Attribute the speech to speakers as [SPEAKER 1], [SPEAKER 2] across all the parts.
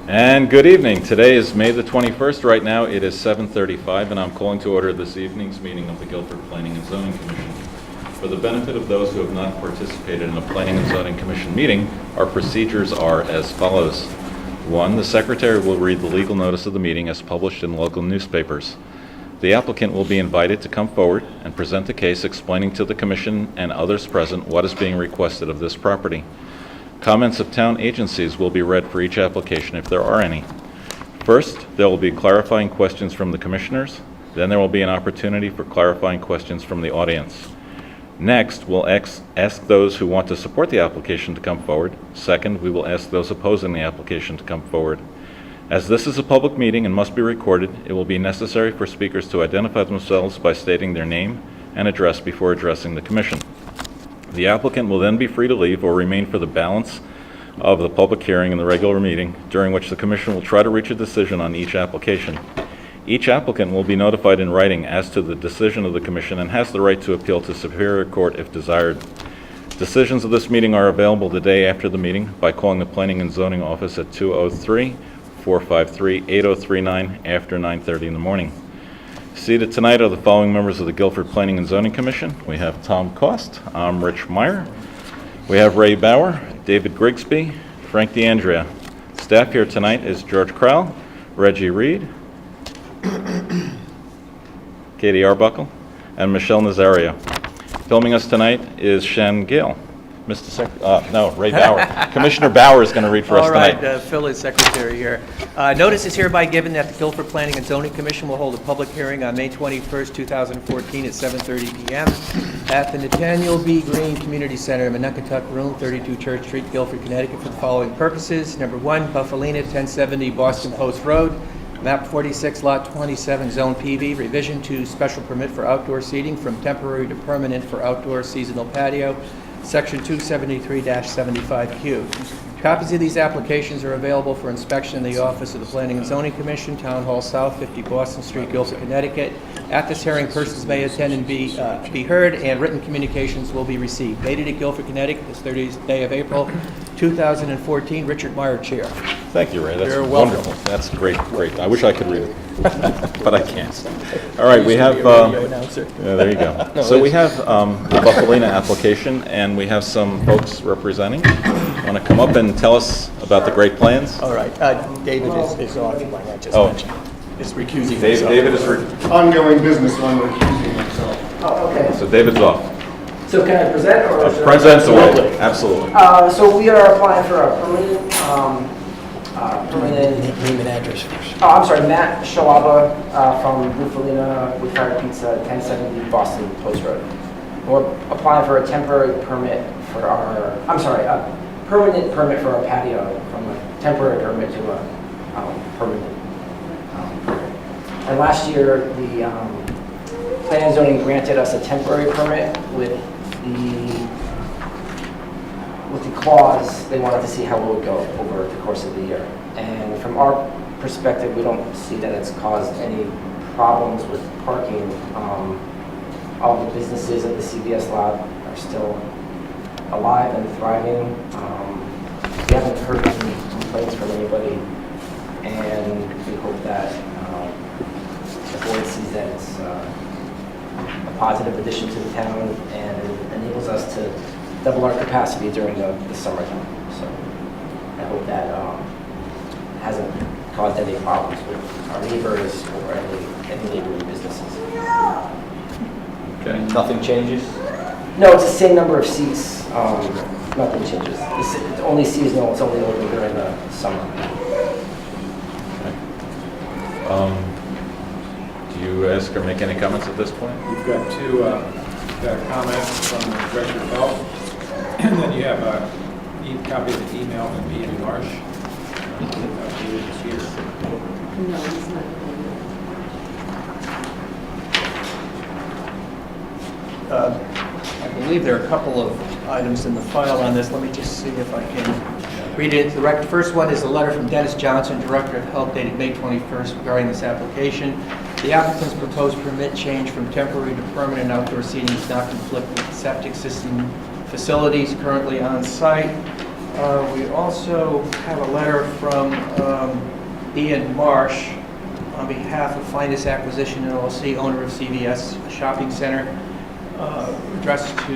[SPEAKER 1] And good evening. Today is May the 21st. Right now it is 7:35, and I'm calling to order this evening's meeting of the Guilford Planning and Zoning Commission. For the benefit of those who have not participated in a Planning and Zoning Commission meeting, our procedures are as follows. 1, the secretary will read the legal notice of the meeting as published in local newspapers. The applicant will be invited to come forward and present the case explaining to the commission and others present what is being requested of this property. Comments of town agencies will be read for each application if there are any. First, there will be clarifying questions from the commissioners. Then there will be an opportunity for clarifying questions from the audience. Next, we'll ask those who want to support the application to come forward. Second, we will ask those opposing the application to come forward. As this is a public meeting and must be recorded, it will be necessary for speakers to identify themselves by stating their name and address before addressing the commission. The applicant will then be free to leave or remain for the balance of the public hearing in the regular meeting, during which the commission will try to reach a decision on each application. Each applicant will be notified in writing as to the decision of the commission and has the right to appeal to Superior Court if desired. Decisions of this meeting are available the day after the meeting by calling the Planning and Zoning Office at 203-453-8039 after 9:30 in the morning. Seated tonight are the following members of the Guilford Planning and Zoning Commission. We have Tom Cost, I'm Rich Meyer. We have Ray Bauer, David Grigsby, Frank DeAndrea. Staff here tonight is George Crowell, Reggie Reed, Katie Arbuckle, and Michelle Nazario. Filming us tonight is Shen Gale. Ray Bauer. Commissioner Bauer is going to read for us tonight.
[SPEAKER 2] All right, Phil is secretary here. Notice is hereby given that the Guilford Planning and Zoning Commission will hold a public hearing on May 21st, 2014 at 7:30 p.m. at the Nathaniel B. Green Community Center, Monnuckatuck Room, 32 Church Street, Guilford, Connecticut, for the following purposes. Number 1, Buffalina, 1070 Boston Post Road, map 46, lot 27, zone PV, revision to special permit for outdoor seating from temporary to permanent for outdoor seasonal patio, Section 273-75Q. Copies of these applications are available for inspection in the office of the Planning and Zoning Commission, Town Hall South, 50 Boston Street, Guilford, Connecticut. At this hearing, persons may attend and be heard, and written communications will be received. Dated at Guilford, Connecticut, this 30th day of April, 2014. Richard Meyer, Chair.
[SPEAKER 1] Thank you, Ray. That's
[SPEAKER 2] You're welcome.
[SPEAKER 1] wonderful. That's great. I wish I could read it, but I can't. All right, we have. There you go. So we have the Buffalina application, and we have some folks representing. Want to come up and tell us about the great plans?
[SPEAKER 2] All right, David is off, like I just mentioned. Is recusing himself.
[SPEAKER 1] David is
[SPEAKER 3] Ongoing business when recusing myself.
[SPEAKER 4] Oh, okay.
[SPEAKER 1] So David's off.
[SPEAKER 4] So can I present or?
[SPEAKER 1] Presents away. Absolutely.
[SPEAKER 4] So we are applying for a permanent,
[SPEAKER 2] Name and address first.
[SPEAKER 4] I'm sorry, Matt Shalaba from Buffalina with Fire Pizza, 1070 Boston Post Road. We're applying for a temporary permit for our, a permanent permit for our patio, from a temporary permit to a permanent permit. And last year, the Planning and Zoning granted us a temporary permit with the clause, they wanted to see how it would go over the course of the year. And from our perspective, we don't see that it's caused any problems with parking. All the businesses at the CVS lot are still alive and thriving. We haven't heard any complaints from anybody, and we hope that the board sees that it's a positive addition to the town and enables us to double our capacity during the summertime. So I hope that hasn't caused any problems with our neighbors or any neighboring businesses.
[SPEAKER 1] Okay.
[SPEAKER 2] Nothing changes?
[SPEAKER 4] No, it's the same number of seats. Nothing changes. It's only seasonal. It's only open during the summer.
[SPEAKER 1] Do you ask or make any comments at this point?
[SPEAKER 5] You've got two got a comment from the Director of Health, and then you have a copy of the email from Ian Marsh. David is here.
[SPEAKER 6] No, it's not.
[SPEAKER 2] I believe there are a couple of items in the file on this. Let me just see if I can read it. The first one is a letter from Dennis Johnson, Director of Health, dated May 21st, regarding this application. The applicant's proposed permit change from temporary to permanent outdoor seating does not conflict with septic system facilities currently on site. We also have a letter from Ian Marsh on behalf of Finest Acquisition LLC, owner of CVS Shopping Center, addressed to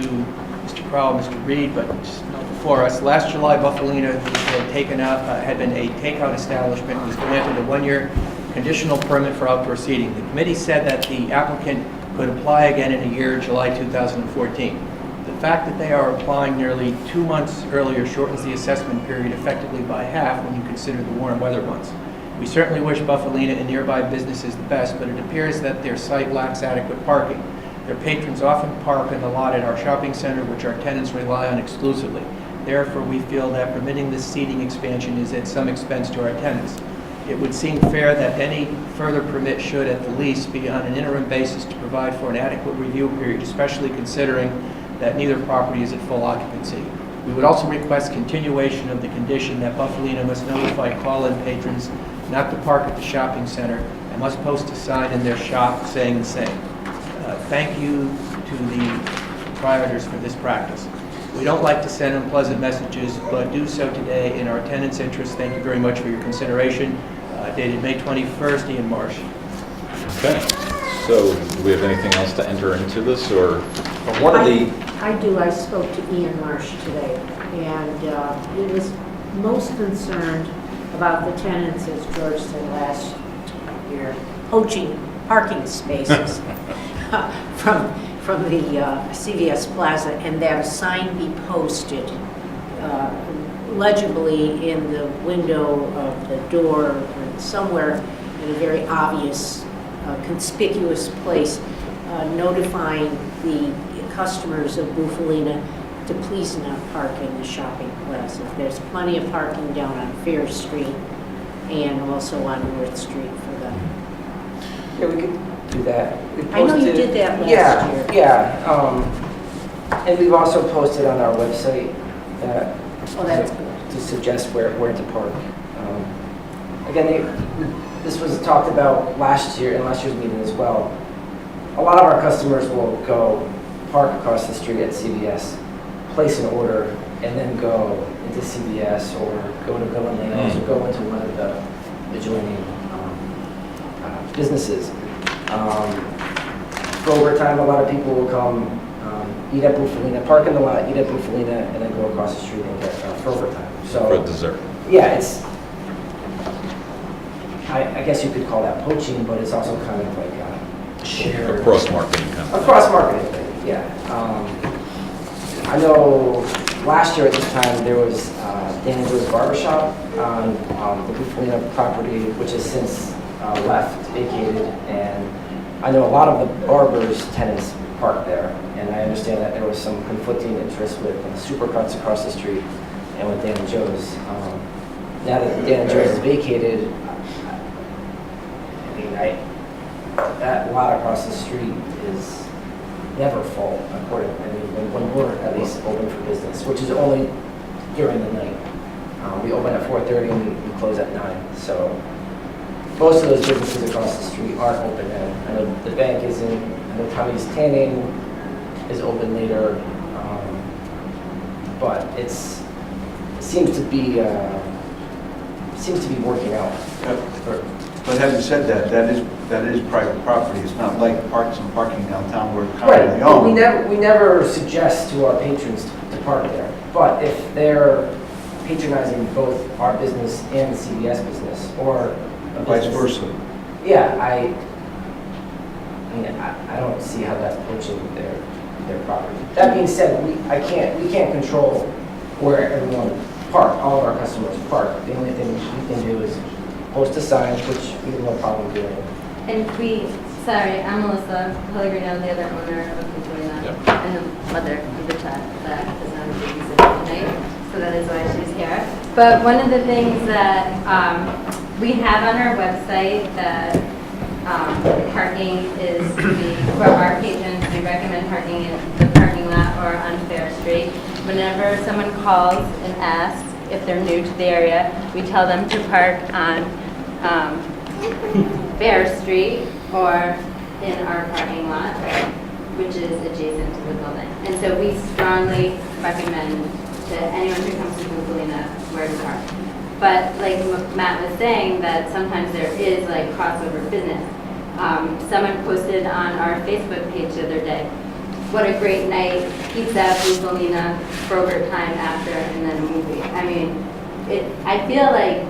[SPEAKER 2] Mr. Crowell, Mr. Reed, but just not before us. Last July, Buffalina had been a takeout establishment, was granted a one-year conditional permit for outdoor seating. The committee said that the applicant could apply again in a year, July 2014. The fact that they are applying nearly 2 months earlier shortens the assessment period effectively by half when you consider the warm weather months. We certainly wish Buffalina and nearby businesses the best, but it appears that their site lacks adequate parking. Their patrons often park in the lot at our shopping center, which our tenants rely on exclusively. Therefore, we feel that permitting this seating expansion is at some expense to our tenants. It would seem fair that any further permit should, at the least, be on an interim basis to provide for an adequate review period, especially considering that neither property is at full occupancy. We would also request continuation of the condition that Buffalina must notify call-in patrons not to park at the shopping center and must post a sign in their shop saying the same. Thank you to the proprietors for this practice. We don't like to send unpleasant messages, but do so today in our tenants' interest. Thank you very much for your consideration. Dated May 21st, Ian Marsh.
[SPEAKER 1] Okay, so do we have anything else to enter into this, or?
[SPEAKER 5] One of the,
[SPEAKER 6] I do. I spoke to Ian Marsh today, and he was most concerned about the tenants, as George said last year, poaching parking spaces from the CVS Plaza, and that a sign be posted legibly in the window of the door or somewhere in a very obvious, conspicuous place, notifying the customers of Buffalina to please not park in the shopping plaza. There's plenty of parking down on Fair Street and also on North Street for them.
[SPEAKER 4] Yeah, we could do that. We
[SPEAKER 6] I know you
[SPEAKER 4] posted-
[SPEAKER 6] did that last year.
[SPEAKER 4] Yeah. And we've also posted on our website that
[SPEAKER 6] Oh, that's good.
[SPEAKER 4] to suggest where to park. Again, this was talked about last year, in last year's meeting as well. A lot of our customers will go park across the street at CVS, place an order, and then go into CVS or go to Bill and Nails or go into one of the adjoining businesses. For overtime, a lot of people will come eat at Buffalina, park in the lot, eat at Buffalina, and then go across the street and get for overtime. So
[SPEAKER 1] For dessert.
[SPEAKER 4] yeah, it's, I guess you could call that poaching, but it's also kind of like a shared.
[SPEAKER 1] A cross-marketing kind
[SPEAKER 4] A
[SPEAKER 1] of.
[SPEAKER 4] cross-marketing thing, yeah. I know last year at this time, there was Dan and Joe's Barber Shop on the Buffalina property, which has since left, vacated, and I know a lot of the barbers' tenants park there, and I understand that there was some conflicting interest with Supercuts across the street and with Dan and Joe's. Now that Dan and Joe's is vacated, I mean, that lot across the street is never full, according, I mean, when we're at least open for business, which is only during the night. We open at 4:30 and we close at 9, so most of those businesses across the street aren't open then. I know the bank isn't, I know Tommy's Tanning is open later, but it seems to be working out.
[SPEAKER 7] But having said that, that is private property. It's not like some parking downtown where it's
[SPEAKER 4] Right,
[SPEAKER 7] commonly owned.
[SPEAKER 4] we never suggest to our patrons to park there, but if they're patronizing both our business and the CVS business, or a
[SPEAKER 7] Vice
[SPEAKER 4] business-
[SPEAKER 7] versa.
[SPEAKER 4] Yeah, I don't see how that's poaching their property. That being said, we can't control where everyone park, all of our customers park. The only thing we can do is post a sign, which we have no problem doing.
[SPEAKER 8] And sorry, I'm Melissa Pellegrino, the other owner of Buffalina,
[SPEAKER 1] Yep.
[SPEAKER 8] and the mother of the child that does not have babysitter tonight, so that is why she's here. But one of the things that we have on our website that parking is for our patrons, we recommend parking in the parking lot or on Fair Street. Whenever someone calls and asks if they're new to the area, we tell them to park on Fair Street or in our parking lot, which is adjacent to the building. And so we strongly recommend to anyone who comes to Bukalina where to park. But like Matt was saying, that sometimes there is like crossover business. Someone posted on our Facebook page the other day, what a great night, pizza, Bukalina, Kroger time after, and then a movie. I mean, I feel like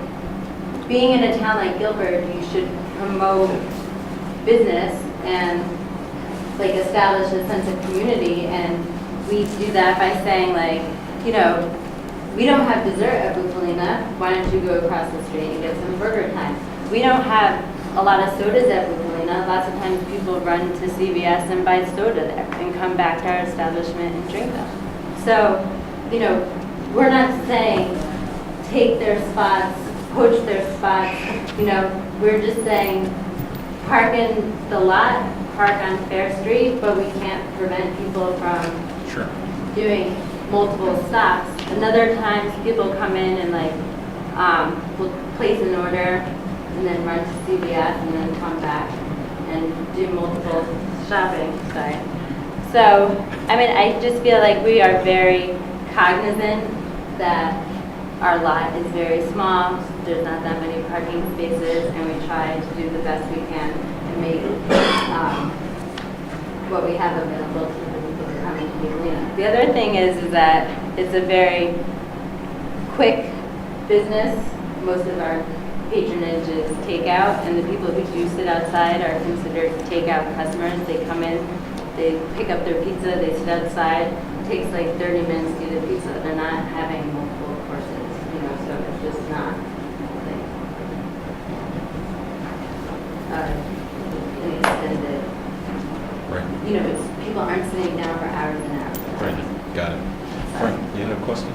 [SPEAKER 8] being in a town like Guilford, you should promote business and like establish a sense of community, and we do that by saying like, you know, we don't have dessert at Bukalina, why don't you go across the street and get some burger time? We don't have a lot of sodas at Bukalina. Lots of times people run to CVS and buy soda there and come back to our establishment and drink them. So, you know, we're not saying take their spots, poach their spots, you know, we're just saying park in the lot, park on Fair Street, but we can't prevent people from doing multiple stops. And other times people come in and like, will place an order and then run to CVS and then come back and do multiple shopping. Sorry. So, I mean, I just feel like we are very cognizant that our lot is very small, there's not that many parking spaces, and we try to do the best we can and make what we have available to the people who come into Bukalina. The other thing is that it's a very quick business. Most of our patronage is takeout, and the people who do sit outside are considered takeout customers. They come in, they pick up their pizza, they sit outside. It takes like 30 minutes to do the pizza. They're not having multiple courses, you know, so it's just not like an extended,
[SPEAKER 1] Right.
[SPEAKER 8] you know, it's, people aren't sitting down for hours and hours.
[SPEAKER 1] Right, got it. Frank, you had a question?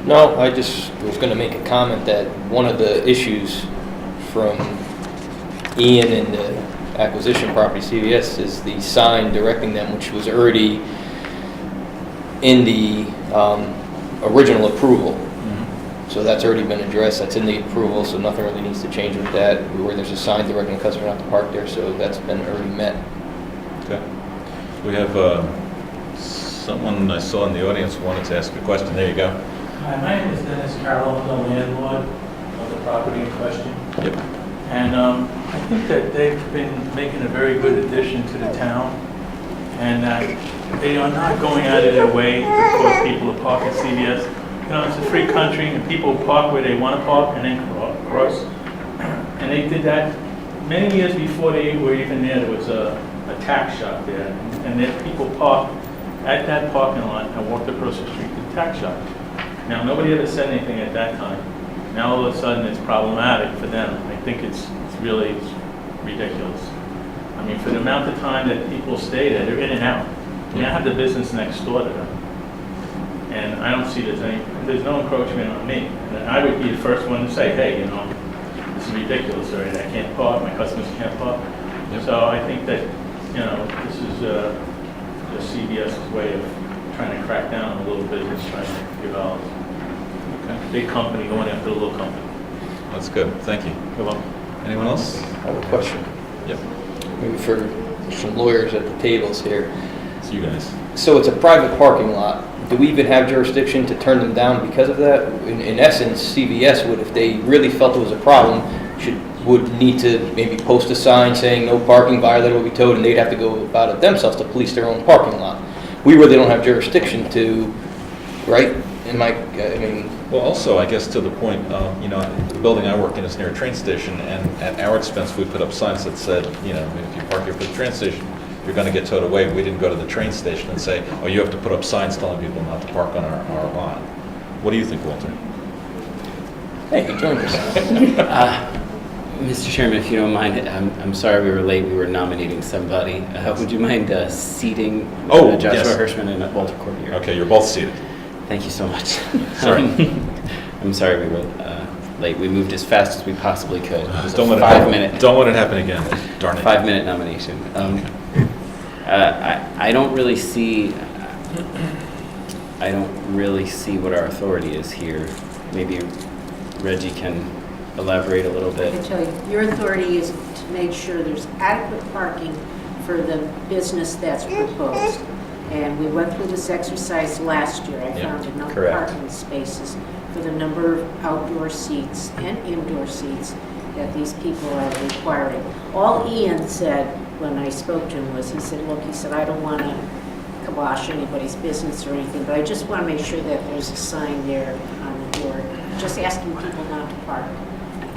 [SPEAKER 9] No, I just was going to make a comment that one of the issues from Ian and the acquisition property, CVS, is the sign directing them, which was already in the original approval. So that's already been addressed, that's in the approval, so nothing really needs to change with that, where there's a sign directing the customer not to park there, so that's been already met.
[SPEAKER 1] Okay. We have someone I saw in the audience who wanted to ask a question. There you go.
[SPEAKER 10] Hi, my name is Dennis Carroll. I'm the landlord of the property in question.
[SPEAKER 1] Yep.
[SPEAKER 10] And I think that they've been making a very good addition to the town, and that they are not going out of their way to cause people to park at CVS. You know, it's a free country, and people park where they want to park and then cross. And they did that many years before they were even there. There was a tax shop there, and then people parked at that parking lot and walked across the street to the tax shop. Now, nobody ever said anything at that time. Now, all of a sudden, it's problematic for them. I think it's really ridiculous. I mean, for the amount of time that people stay there, they're in and out. And I have the business next door to them. And I don't see there's no encroachment on me. And I would be the first one to say, hey, you know, this is ridiculous already. I can't park, my customers can't park.
[SPEAKER 1] Yep.
[SPEAKER 10] So I think that, you know, this is just CVS's way of trying to crack down on a little business, trying to develop.
[SPEAKER 1] Okay.
[SPEAKER 10] Big company going after a little company.
[SPEAKER 1] That's good. Thank you.
[SPEAKER 10] You're welcome.
[SPEAKER 1] Anyone else?
[SPEAKER 9] I have a question,
[SPEAKER 1] Yep.
[SPEAKER 9] maybe for some lawyers at the tables here.
[SPEAKER 1] It's you guys.
[SPEAKER 9] So it's a private parking lot. Do we even have jurisdiction to turn them down because of that? In essence, CVS would, if they really felt it was a problem, would need to maybe post a sign saying no parking, violator will be towed, and they'd have to go about it themselves to police their own parking lot. We really don't have jurisdiction to, right? I mean...
[SPEAKER 1] Well, also, I guess to the point, you know, the building I work in is near a train station, and at our expense, we put up signs that said, you know, if you park here for the train station, you're going to get towed away. We didn't go to the train station and say, oh, you have to put up signs telling people not to park on our lot. What do you think, Walter?
[SPEAKER 9] Hey, you joined us.
[SPEAKER 11] Mr. Chairman, if you don't mind, I'm sorry we were late. We were nominating somebody. Would you mind seating Joshua
[SPEAKER 1] yes.
[SPEAKER 11] Hirschman and Walter Corbier?
[SPEAKER 1] Okay, you're both seated.
[SPEAKER 11] Thank you so much.
[SPEAKER 1] Sorry.
[SPEAKER 11] I'm sorry we were late. We moved as fast as we possibly could. It was
[SPEAKER 1] Don't
[SPEAKER 11] a
[SPEAKER 1] let
[SPEAKER 11] 5 minute.
[SPEAKER 1] Don't let it happen again. Darn it.
[SPEAKER 11] 5 minute nomination. I don't really see. I don't really see what our authority is here. Maybe Reggie can elaborate a little
[SPEAKER 6] I
[SPEAKER 11] bit.
[SPEAKER 6] can tell you, your authority is to make sure there's adequate parking for the business that's proposed. And we went through this exercise last year. I
[SPEAKER 1] Yeah,
[SPEAKER 6] found enough
[SPEAKER 11] correct.
[SPEAKER 6] parking spaces for the number of outdoor seats and indoor seats that these people are requiring. All Ian said when I spoke to him was, he said, look, he said, I don't want to kibosh anybody's business or anything, but I just want to make sure that there's a sign there on the door, just asking people not to park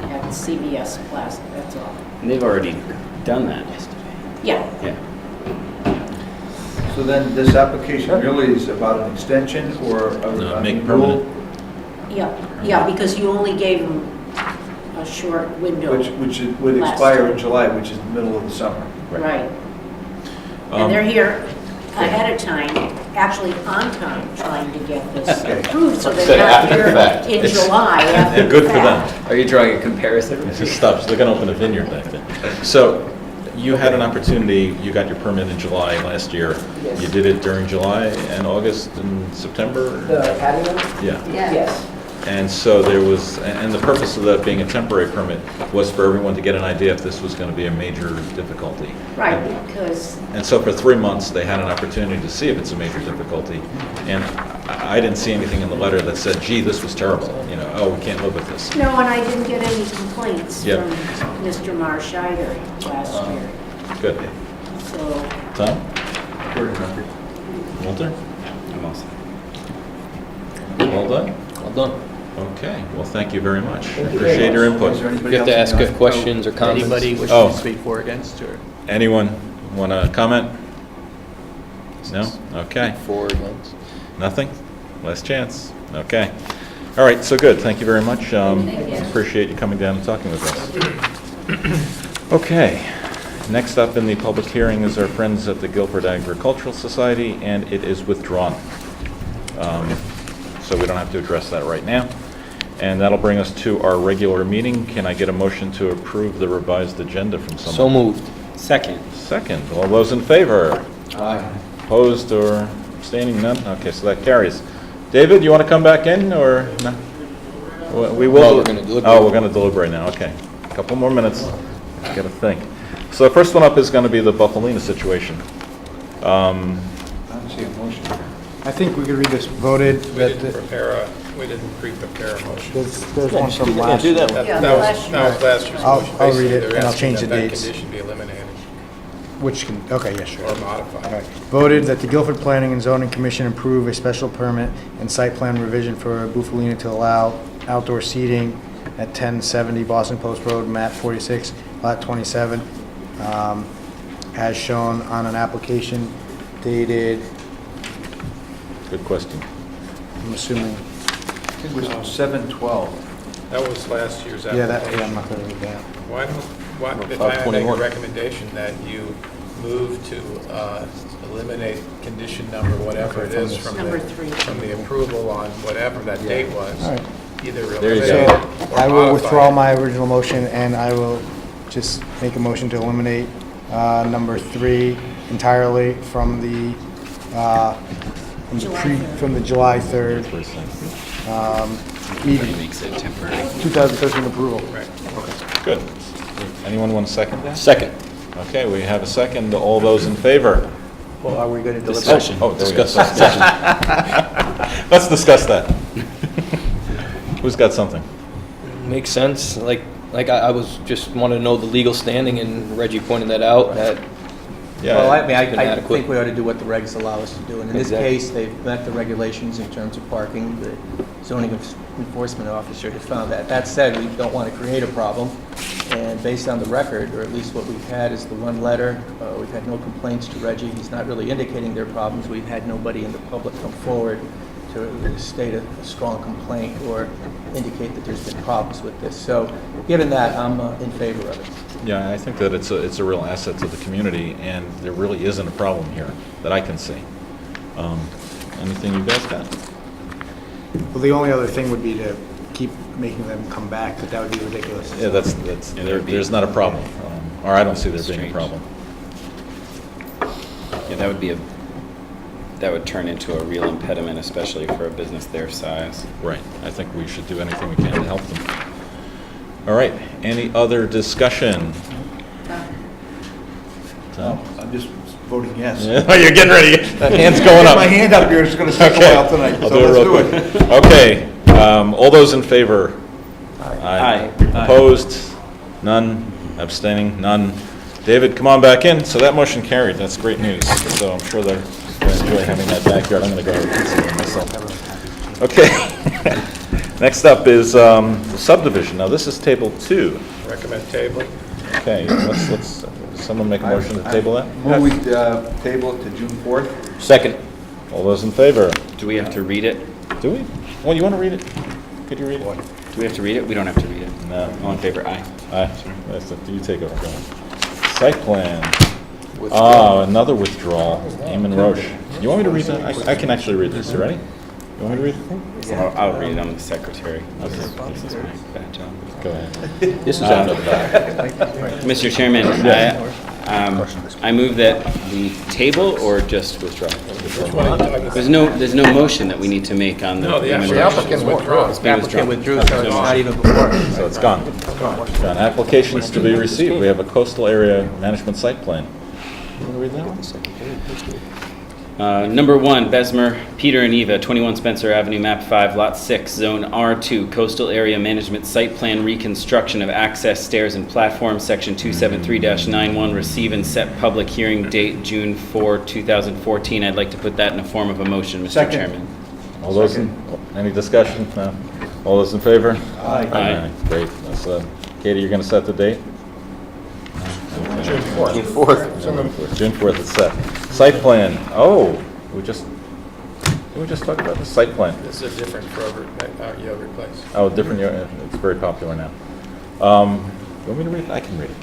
[SPEAKER 6] at CVS Plaza, that's all.
[SPEAKER 11] And they've already done that.
[SPEAKER 6] Yeah,
[SPEAKER 11] Yeah.
[SPEAKER 7] So then this application really is about an extension or
[SPEAKER 1] No,
[SPEAKER 7] a
[SPEAKER 1] make
[SPEAKER 7] renewal?
[SPEAKER 6] yeah, because you only gave them a short window.
[SPEAKER 7] Which would
[SPEAKER 6] Last
[SPEAKER 7] expire
[SPEAKER 6] year.
[SPEAKER 7] in July, which is the middle of the summer.
[SPEAKER 6] Right.
[SPEAKER 1] Um,
[SPEAKER 6] And they're here ahead of time, actually on time, trying to get this
[SPEAKER 7] Okay.
[SPEAKER 6] approved, so
[SPEAKER 9] Said
[SPEAKER 6] they're not
[SPEAKER 9] after the
[SPEAKER 6] here
[SPEAKER 9] fact.
[SPEAKER 6] in
[SPEAKER 1] It's-
[SPEAKER 6] July after
[SPEAKER 1] Yeah,
[SPEAKER 6] the
[SPEAKER 1] good for
[SPEAKER 6] fact.
[SPEAKER 1] them.
[SPEAKER 11] Are you drawing a comparison?
[SPEAKER 1] It just stops, they're gonna open a vineyard back there. So, you had an opportunity, you got your permit in July last year.
[SPEAKER 4] Yes.
[SPEAKER 1] You did it during July and August and September?
[SPEAKER 4] The patio?
[SPEAKER 1] Yeah.
[SPEAKER 4] Yes.
[SPEAKER 1] And so there was, and the purpose of that being a temporary permit was for everyone to get an idea if this was gonna be a major difficulty.
[SPEAKER 6] Right, because,
[SPEAKER 1] And so for 3 months, they had an opportunity to see if it's a major difficulty. And I didn't see anything in the letter that said, gee, this was terrible, you know, oh, we can't live with this.
[SPEAKER 6] no, and I didn't get any complaints
[SPEAKER 1] Yep.
[SPEAKER 6] from Mr. Marsh either last year,
[SPEAKER 1] Good.
[SPEAKER 6] so.
[SPEAKER 1] Tom?
[SPEAKER 7] Word of mouth.
[SPEAKER 1] Walter?
[SPEAKER 11] I'm also.
[SPEAKER 1] All done?
[SPEAKER 9] Well done.
[SPEAKER 1] Okay, well, thank you very much. I
[SPEAKER 4] you very
[SPEAKER 1] appreciate your
[SPEAKER 7] Is
[SPEAKER 1] input.
[SPEAKER 7] there anybody
[SPEAKER 9] You have to
[SPEAKER 7] else
[SPEAKER 9] ask
[SPEAKER 7] in the
[SPEAKER 9] if questions or comments.
[SPEAKER 2] Anybody wishing
[SPEAKER 1] Oh.
[SPEAKER 2] to speak for or against, or?
[SPEAKER 1] Anyone want to comment? No? Okay.
[SPEAKER 9] For, against.
[SPEAKER 1] Nothing? Last chance? Okay. All right, so good, thank you very much.
[SPEAKER 8] Thank you.
[SPEAKER 1] Appreciate you coming down and talking with us. Okay, next up in the public hearing is our friends at the Guilford Agricultural Society, and it is withdrawn. So we don't have to address that right now. And that'll bring us to our regular meeting. Can I get a motion to approve the revised agenda from someone?
[SPEAKER 9] So moved.
[SPEAKER 11] Second.
[SPEAKER 1] Second, all those in favor?
[SPEAKER 9] Aye.
[SPEAKER 1] Opposed or abstaining? None? Okay, so that carries. David, you want to come back in, or no? We will.
[SPEAKER 9] No, we're gonna deliberate.
[SPEAKER 1] Oh, we're going to deliberate now, okay. A couple more minutes, got to think. So the first one up is going to be the Buffalina situation.
[SPEAKER 7] I don't see a motion.
[SPEAKER 3] I think we could read this voted.
[SPEAKER 5] We didn't pre-prepare a motion.
[SPEAKER 3] There's one from last
[SPEAKER 1] do
[SPEAKER 3] year.
[SPEAKER 1] that.
[SPEAKER 6] Yeah,
[SPEAKER 5] That was
[SPEAKER 6] last year.
[SPEAKER 5] last year's
[SPEAKER 3] I'll-
[SPEAKER 5] motion.
[SPEAKER 3] I'll read
[SPEAKER 5] Basically,
[SPEAKER 3] it,
[SPEAKER 5] they're
[SPEAKER 3] and I'll
[SPEAKER 5] asking
[SPEAKER 3] change
[SPEAKER 5] that
[SPEAKER 3] the
[SPEAKER 5] that
[SPEAKER 3] dates.
[SPEAKER 5] condition be eliminated
[SPEAKER 3] Which can, okay, yeah, sure.
[SPEAKER 5] or modified.
[SPEAKER 3] All right. Voted that the Guilford Planning and Zoning Commission approve a special permit and site plan revision for Bufalina to allow outdoor seating at 1070 Boston Post Road, map 46, lot 27, as shown on an application dated,
[SPEAKER 1] Good question.
[SPEAKER 3] I'm assuming,
[SPEAKER 7] I think it was 7/12.
[SPEAKER 5] That was last year's
[SPEAKER 3] yeah,
[SPEAKER 5] application.
[SPEAKER 3] I'm not going to read that.
[SPEAKER 5] Why don't, if
[SPEAKER 9] About
[SPEAKER 5] I make a
[SPEAKER 9] 21.
[SPEAKER 5] recommendation that you move to eliminate condition number, whatever it is, from
[SPEAKER 6] Number
[SPEAKER 5] the,
[SPEAKER 6] 3.
[SPEAKER 5] from the approval on whatever that date was,
[SPEAKER 3] All right.
[SPEAKER 5] either
[SPEAKER 1] There you
[SPEAKER 5] eliminate
[SPEAKER 1] go.
[SPEAKER 5] it or
[SPEAKER 3] I will
[SPEAKER 5] modify
[SPEAKER 3] withdraw
[SPEAKER 5] it.
[SPEAKER 3] my original motion, and I will just make a motion to eliminate number 3 entirely from the
[SPEAKER 6] July 3rd.
[SPEAKER 3] from the July 3rd meeting,
[SPEAKER 11] Makes it temporary.
[SPEAKER 3] 2013 approval.
[SPEAKER 1] Good. Anyone want to second that?
[SPEAKER 9] Second.
[SPEAKER 1] Okay, we have a second. All those in favor?
[SPEAKER 2] Well, are we going to deliberate?
[SPEAKER 11] Discussion.
[SPEAKER 1] Oh, there we go.
[SPEAKER 9] Discuss.
[SPEAKER 1] Let's discuss that. Who's got something?
[SPEAKER 9] Makes sense. Like I was just wanted to know the legal standing, and Reggie pointed that out, that
[SPEAKER 1] Yeah.
[SPEAKER 2] Well, I mean,
[SPEAKER 9] It's been
[SPEAKER 2] I
[SPEAKER 9] adequate.
[SPEAKER 2] think we ought to do what the regs allow us to do. And in this
[SPEAKER 9] Exactly.
[SPEAKER 2] case, they've met the regulations in terms of parking. The zoning enforcement officer has found that. That said, we don't want to create a problem. And based on the record, or at least what we've had is the one letter, we've had no complaints to Reggie. He's not really indicating their problems. We've had nobody in the public come forward to state a strong complaint or indicate that there's been problems with this. So given that, I'm in favor of it.
[SPEAKER 1] Yeah, I think that it's a real asset to the community, and there really isn't a problem here that I can see. Anything you guys got?
[SPEAKER 3] Well, the only other thing would be to keep making them come back, but that would be ridiculous.
[SPEAKER 1] Yeah, that's
[SPEAKER 11] Yeah, there'd be-
[SPEAKER 1] there's not a problem, or I don't see there being a
[SPEAKER 11] Strange.
[SPEAKER 1] problem.
[SPEAKER 11] Yeah, that would turn into a real impediment, especially for a business their size.
[SPEAKER 1] Right. I think we should do anything we can to help them. All right. Any other discussion? Tom?
[SPEAKER 7] I'm just voting yes.
[SPEAKER 1] Oh, you're getting ready. That hand's going up.
[SPEAKER 7] My hand up here is going to take a
[SPEAKER 1] Okay.
[SPEAKER 7] while tonight,
[SPEAKER 1] I'll
[SPEAKER 7] so
[SPEAKER 1] do it
[SPEAKER 7] let's
[SPEAKER 1] real
[SPEAKER 7] do
[SPEAKER 1] quick.
[SPEAKER 7] it.
[SPEAKER 1] Okay, all those in favor?
[SPEAKER 11] Aye.
[SPEAKER 1] Opposed? None? Abstaining? None? David, come on back in. So that motion carried. That's great news. So I'm sure they're going to enjoy having that backyard. I'm going to go have a pizza there myself. Okay. Next up is subdivision. Now, this is table 2.
[SPEAKER 5] Recommend table.
[SPEAKER 1] Okay, let's, someone make a motion to table that?
[SPEAKER 7] Move we table to June 4th.
[SPEAKER 9] Second.
[SPEAKER 1] All those in favor?
[SPEAKER 11] Do we have to read it?
[SPEAKER 1] Do we? Well, you want to read it? Could you read it?
[SPEAKER 11] Do we have to read it? We don't have to read it.
[SPEAKER 1] No.
[SPEAKER 11] All in favor? Aye.
[SPEAKER 1] That's it. You take over. Go on. Site plan. Oh, another withdrawal. Eamon Roche. You want me to read that? I can actually read this. You ready? You want me to read it?
[SPEAKER 11] I'll read it. I'm the secretary. This is my bad job.
[SPEAKER 1] Go ahead.
[SPEAKER 9] This is after the fact.
[SPEAKER 11] Mr. Chairman, I move that we table or just withdraw?
[SPEAKER 5] Which one are you talking about?
[SPEAKER 11] There's no motion that we need to make on the.
[SPEAKER 5] No, the
[SPEAKER 11] human
[SPEAKER 5] actual
[SPEAKER 11] rights.
[SPEAKER 5] applicant withdrawn.
[SPEAKER 11] It's been
[SPEAKER 2] Applicant
[SPEAKER 11] withdrawn.
[SPEAKER 2] withdrew, so it's not even before.
[SPEAKER 1] So it's gone. Gone. Applications to be received. We have a coastal area management site plan. You want to read that one?
[SPEAKER 11] Number 1, Besmer, Peter and Eva, 21 Spencer Avenue, map 5, lot 6, zone R2, coastal area management site plan reconstruction of access stairs and platforms, section 273-91, receive and set public hearing date June 4, 2014. I'd like to put that in the form of a motion, Mr.
[SPEAKER 7] Second.
[SPEAKER 11] Chairman.
[SPEAKER 1] All those, any discussion? No? All those in favor?
[SPEAKER 11] Aye.
[SPEAKER 1] Great. That's, Katie, you're going to set the date?
[SPEAKER 5] June 4th.
[SPEAKER 9] June 4th.
[SPEAKER 1] June 4th is set. Site plan. Oh, did we just talk about the site plan?
[SPEAKER 5] This is a different yogurt place.
[SPEAKER 1] Oh, different, it's very popular now. You want me to read it? I can read it.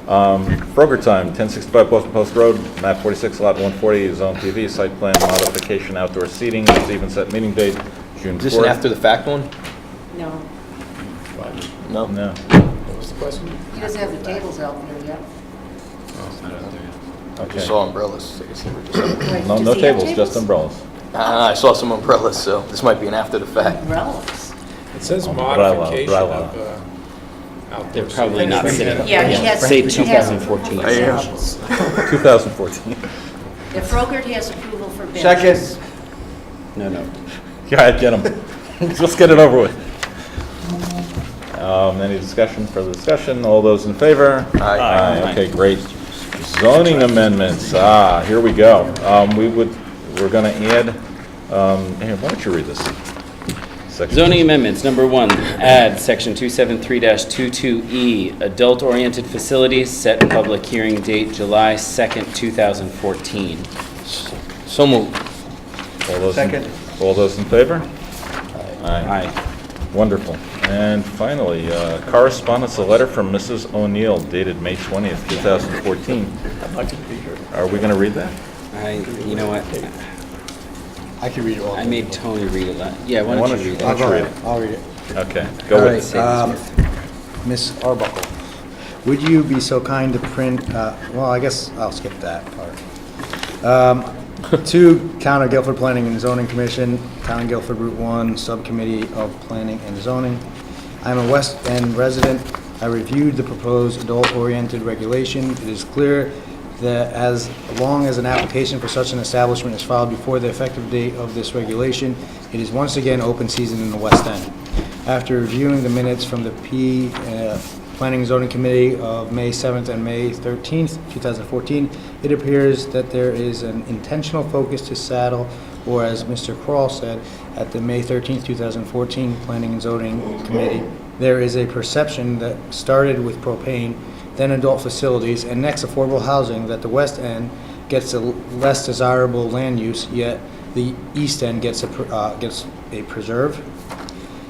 [SPEAKER 1] Froger Time, 1065 Boston Post Road, map 46, lot 140, zone PV, site plan modification, outdoor seating, receive and set meeting date, June 4th.
[SPEAKER 9] Is this an after the fact one?
[SPEAKER 6] No,
[SPEAKER 9] No.
[SPEAKER 1] No.
[SPEAKER 5] What was the question?
[SPEAKER 6] he doesn't have the tables out there yet.
[SPEAKER 9] I
[SPEAKER 1] Okay.
[SPEAKER 9] just saw umbrellas. I guess they were just.
[SPEAKER 1] No, no tables, just umbrellas.
[SPEAKER 9] I saw some umbrellas, so this might be an after the fact.
[SPEAKER 6] Umbrellas.
[SPEAKER 5] It says
[SPEAKER 1] Umbrella,
[SPEAKER 5] modification
[SPEAKER 1] umbrella.
[SPEAKER 5] of outdoor.
[SPEAKER 11] They're probably not sitting.
[SPEAKER 6] Yeah, he has.
[SPEAKER 11] Say
[SPEAKER 6] he has
[SPEAKER 11] 2014.
[SPEAKER 6] samples.
[SPEAKER 1] 2014.
[SPEAKER 6] If Frogurt has approval for benches.
[SPEAKER 7] Second.
[SPEAKER 11] No.
[SPEAKER 1] Go ahead, get them. Let's get it over with. Any discussion, further discussion? All those in favor?
[SPEAKER 9] Aye.
[SPEAKER 1] Okay, great. Zoning amendments, here we go. We're gonna add, here, why don't you read this? Section.
[SPEAKER 11] Zoning amendments, number 1, add section 273-22E, adult-oriented facilities, set public hearing date July 2nd, 2014.
[SPEAKER 9] So moved.
[SPEAKER 1] All those in-
[SPEAKER 7] Second.
[SPEAKER 1] All those in favor?
[SPEAKER 11] Aye.
[SPEAKER 1] Wonderful. And finally, correspondence, a letter from Mrs. O'Neill dated May 20th, 2014. Are we going to read that?
[SPEAKER 11] You know what?
[SPEAKER 3] I can read it all.
[SPEAKER 11] I made Tony read it. Yeah, why don't you read
[SPEAKER 1] Why
[SPEAKER 11] it?
[SPEAKER 1] don't you read it?
[SPEAKER 3] I'll read it.
[SPEAKER 1] Okay, go
[SPEAKER 3] All
[SPEAKER 1] with
[SPEAKER 3] right,
[SPEAKER 1] it.
[SPEAKER 3] Miss Arbuckle, would you be so kind to print, well, I guess I'll skip that part. To Town of Guilford Planning and Zoning Commission, Town of Guilford Route 1, Subcommittee of Planning and Zoning. I'm a West End resident. I reviewed the proposed adult-oriented regulation. It is clear that as long as an application for such an establishment is filed before the effective date of this regulation, it is once again open season in the West End. After reviewing the minutes from the Planning and Zoning Committee of May 7th and May 13th, 2014, it appears that there is an intentional focus to saddle, or as Mr. Kroll said, at the May 13th, 2014 Planning and Zoning Committee, there is a perception that started with propane, then adult facilities, and next affordable housing, that the West End gets a less desirable land use, yet the East End gets a preserve.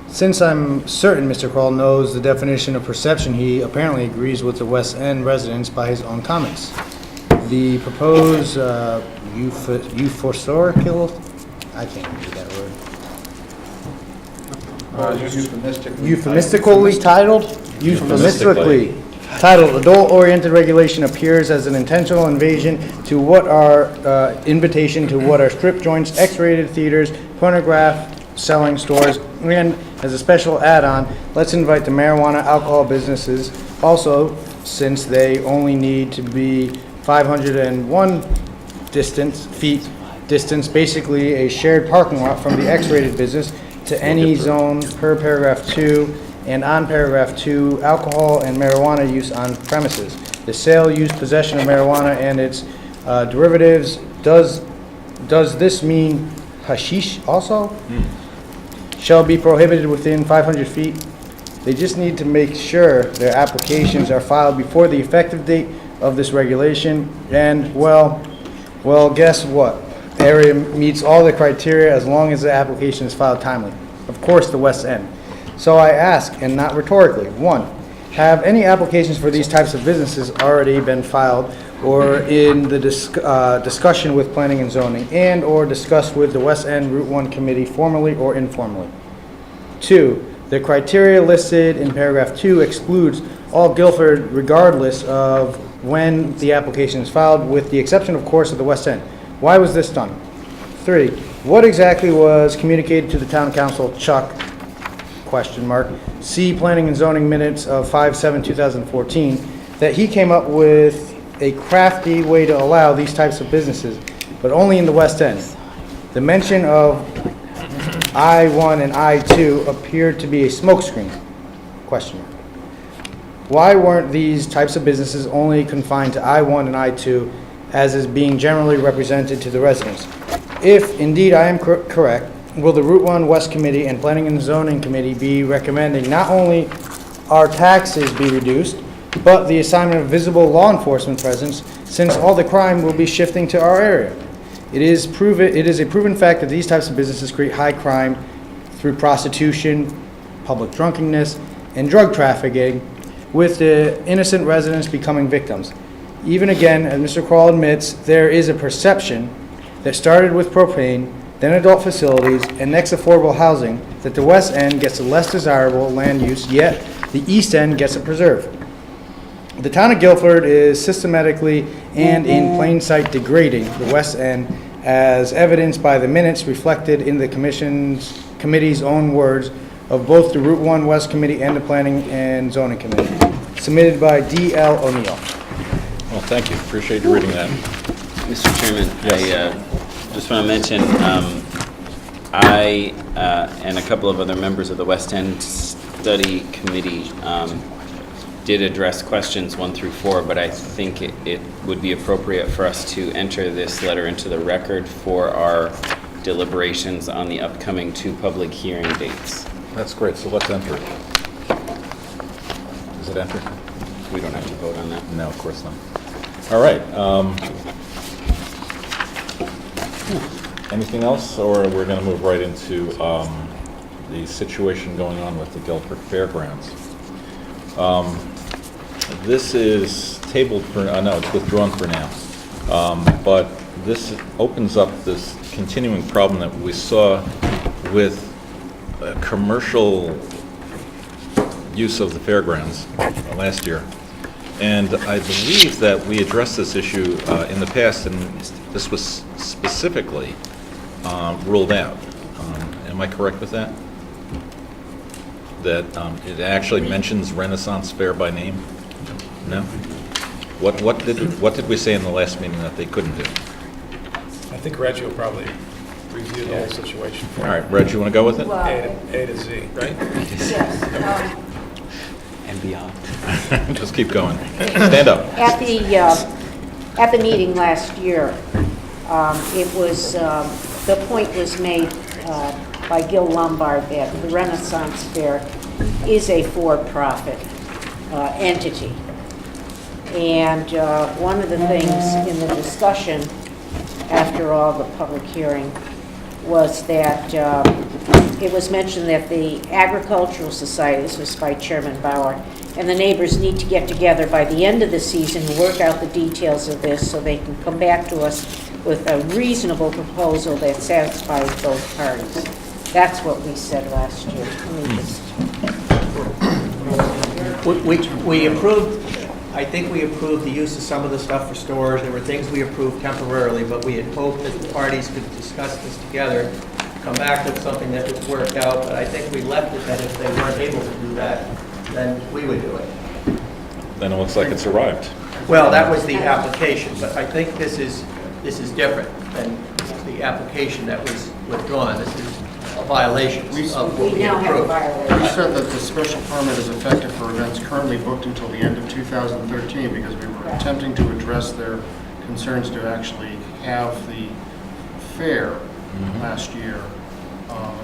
[SPEAKER 3] Since I'm certain Mr. Kroll knows the definition of perception, he apparently agrees with the West End residents by his own comments. The proposed euphorical, I can't read that word. Euphemistically titled adult-oriented regulation appears as an intentional invitation to what are strip joints, X-rated theaters, pornograph selling stores, and as a special add-on, let's invite the marijuana alcohol businesses also, since they only need to be 501 feet distance, basically a shared parking lot from the X-rated business to any zone per paragraph 2, and on paragraph 2, alcohol and marijuana use on premises. The sale, use, possession of marijuana and its derivatives, does this mean hashish also? Shall be prohibited within 500 feet. They just need to make sure their applications are filed before the effective date of this regulation, and, well, guess what? Area meets all the criteria as long as the application is filed timely. Of course, the West End. So I ask, and not rhetorically, 1, have any applications for these types of businesses already been filed or in the discussion with planning and zoning, and or discussed with the West End Route 1 committee formally or informally? 2, the criteria listed in paragraph 2 excludes all Guilford regardless of when the application is filed, with the exception, of course, of the West End. Why was this done? 3, what exactly was communicated to the town council, Chuck, ? See planning and zoning minutes of 5/7/2014, that he came up with a crafty way to allow these types of businesses, but only in the West End. The mention of I-1 and I-2 appeared to be a smokescreen? ? Why weren't these types of businesses only confined to I-1 and I-2 as is being generally represented to the residents? If indeed I am correct, will the Route 1 West Committee and Planning and Zoning Committee be recommending not only our taxes be reduced, but the assignment of visible law enforcement presence, since all the crime will be shifting to our area? It is a proven fact that these types of businesses create high crime through prostitution, public drunkenness, and drug trafficking, with the innocent residents becoming victims. Even again, as Mr. Kroll admits, there is a perception that started with propane, then adult facilities, and next affordable housing, that the West End gets a less desirable land use, yet the East End gets it preserved. The town of Guilford is systematically and in plain sight degrading the West End, as evidenced by the minutes reflected in the committee's own words of both the Route 1 West Committee and the Planning and Zoning Committee. Submitted by D.L. O'Neill.
[SPEAKER 1] Well, thank you. Appreciate you reading that.
[SPEAKER 11] Mr. Chairman, I just want to mention, I and a couple of other members of the West End Study Committee did address questions 1 through 4, but I think it would be appropriate for us to enter this letter into the record for our deliberations on the upcoming 2 public hearing dates.
[SPEAKER 1] That's great, so let's enter it. Is it entered?
[SPEAKER 11] We don't have to vote on that.
[SPEAKER 1] No, of course not. All right. Anything else, or we're going to move right into the situation going on with the Guilford Fairgrounds? This is tabled for, no, it's withdrawn for now. But this opens up this continuing problem that we saw with commercial use of the fairgrounds last year. And I believe that we addressed this issue in the past, and this was specifically ruled out. Am I correct with that? That it actually mentions Renaissance Fair by name? No? What did we say in the last meeting that they couldn't do?
[SPEAKER 5] I think Reggie will probably review the whole situation.
[SPEAKER 1] All right, Reg, you want to go with it?
[SPEAKER 6] Well,
[SPEAKER 5] A to Z, right?
[SPEAKER 6] yes.
[SPEAKER 11] And beyond.
[SPEAKER 1] Just keep going. Stand up.
[SPEAKER 6] At the meeting last year, it was, the point was made by Gil Lombard that the Renaissance Fair is a for-profit entity. And one of the things in the discussion after all the public hearing was that it was mentioned that the Agricultural Society, this was by Chairman Bauer, and the neighbors need to get together by the end of the season and work out the details of this so they can come back to us with a reasonable proposal that satisfies both parties. That's what we said last year.
[SPEAKER 2] We approved, I think we approved the use of some of the stuff for storage. There were things we approved temporarily, but we had hoped that the parties could discuss this together, come back with something that was worked out, but I think we left it that if they weren't able to do that, then we would do it.
[SPEAKER 1] Then it looks like it's arrived.
[SPEAKER 2] Well, that was the application, but I think this is different than the application that was withdrawn. This is a violation of what
[SPEAKER 6] We
[SPEAKER 2] we
[SPEAKER 6] now have a
[SPEAKER 2] approved.
[SPEAKER 6] violation.
[SPEAKER 12] We said that the special permit is effective for events currently booked until the end of 2013 because we were attempting to address their concerns to actually have the fair last year.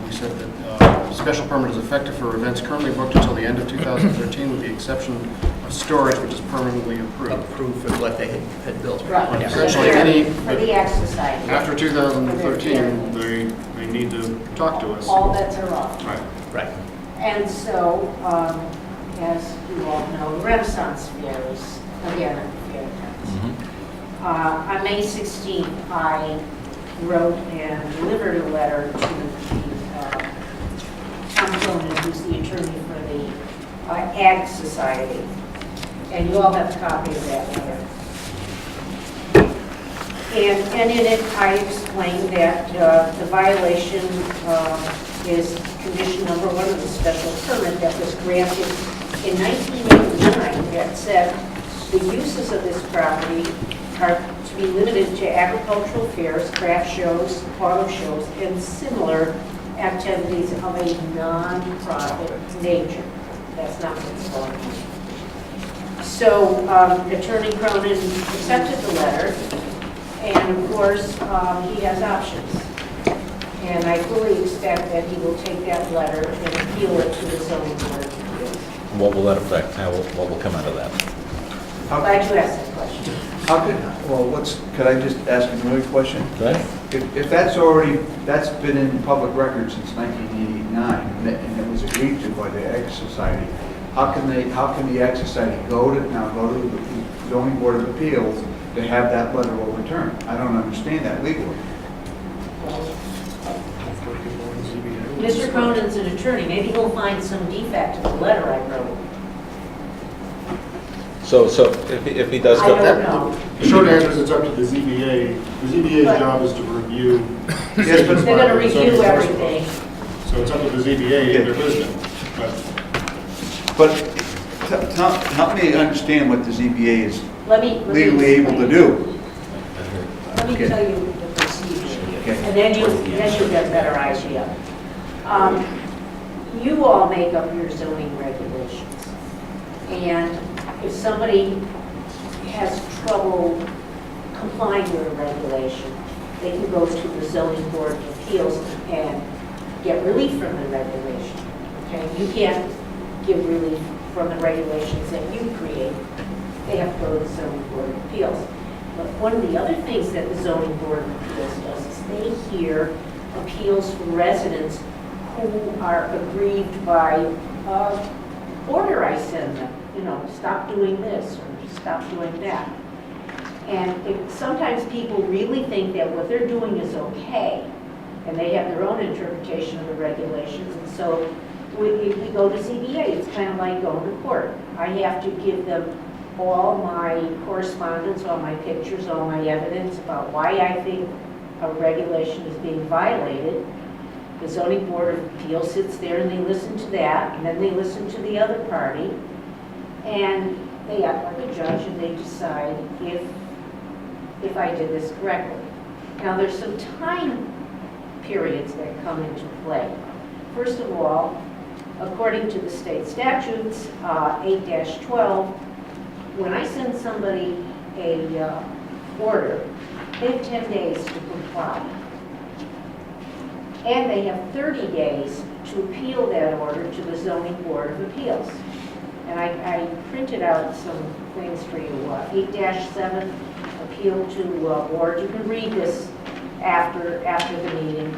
[SPEAKER 12] We said that special permit is effective for events currently booked until the end of 2013 with the exception of storage, which is permanently approved.
[SPEAKER 2] Approved for what they had built.
[SPEAKER 6] Right.
[SPEAKER 12] But
[SPEAKER 2] Yeah.
[SPEAKER 12] essentially, any,
[SPEAKER 6] For the Ag Society.
[SPEAKER 12] after 2013, they need to talk to us.
[SPEAKER 6] All bets are off.
[SPEAKER 12] Right.
[SPEAKER 2] Right.
[SPEAKER 6] And so, as you all know, Renaissance Fair is again at the fairgrounds. On May 16th, I wrote and delivered a letter to the Tom Cronin, who's the attorney for the Ag Society. And you all have a copy of that letter. And in it, I explained that the violation is condition number 1 of the special permit that was granted in 1989 that said the uses of this property are to be limited to agricultural fairs, craft shows, auto shows, and similar activities of a non-profit nature. That's not what's going on. So Attorney Cronin accepted the letter, and of course, he has options. And I fully expect that he will take that letter and appeal it to the zoning board of appeals.
[SPEAKER 1] What will that affect? What will come out of that?
[SPEAKER 6] Glad you asked that question.
[SPEAKER 7] How could, well, could I just ask another question? If that's been in public record since 1989, and it was agreed to by the Ag Society, how can the Ag Society go to the zoning board of appeals to have that letter overturned? I don't understand that legally.
[SPEAKER 6] Mr. Cronin's an attorney. Maybe he'll find some defect in the letter I wrote.
[SPEAKER 1] So if he does
[SPEAKER 6] I
[SPEAKER 1] go...
[SPEAKER 6] don't know.
[SPEAKER 12] The short answer is it's up to the ZBA. The ZBA's job is to review.
[SPEAKER 6] They're going to review everything.
[SPEAKER 12] So it's up to the ZBA and their wisdom.
[SPEAKER 7] But help me understand what the ZBA is
[SPEAKER 6] Let me
[SPEAKER 7] legally able to do.
[SPEAKER 6] Let me tell you the procedure,
[SPEAKER 7] Okay.
[SPEAKER 6] and then you get a better idea. You all make up your zoning regulations, and if somebody has trouble complying with a regulation, they can go to the zoning board of appeals and get relief from the regulation. Okay, you can't give relief from the regulations that you create. They have to go to the zoning board of appeals. But one of the other things that the zoning board of appeals does is they hear appeals from residents who are aggrieved by order I send them. You know, stop doing this or stop doing that. And sometimes people really think that what they're doing is okay, and they have their own interpretation of the regulations, and so we go to ZBA. It's kind of like going to court. I have to give them all my correspondence, all my pictures, all my evidence about why I think a regulation is being violated. The zoning board of appeals sits there and they listen to that, and then they listen to the other party, and they act like a judge and they decide if I did this correctly. Now, there's some time periods that come into play. First of all, according to the state statutes, 8-12, when I send somebody a order, they have 10 days to comply. And they have 30 days to appeal that order to the zoning board of appeals. And I printed out some things for you. 8-7, appeal to board. You can read this after the meeting.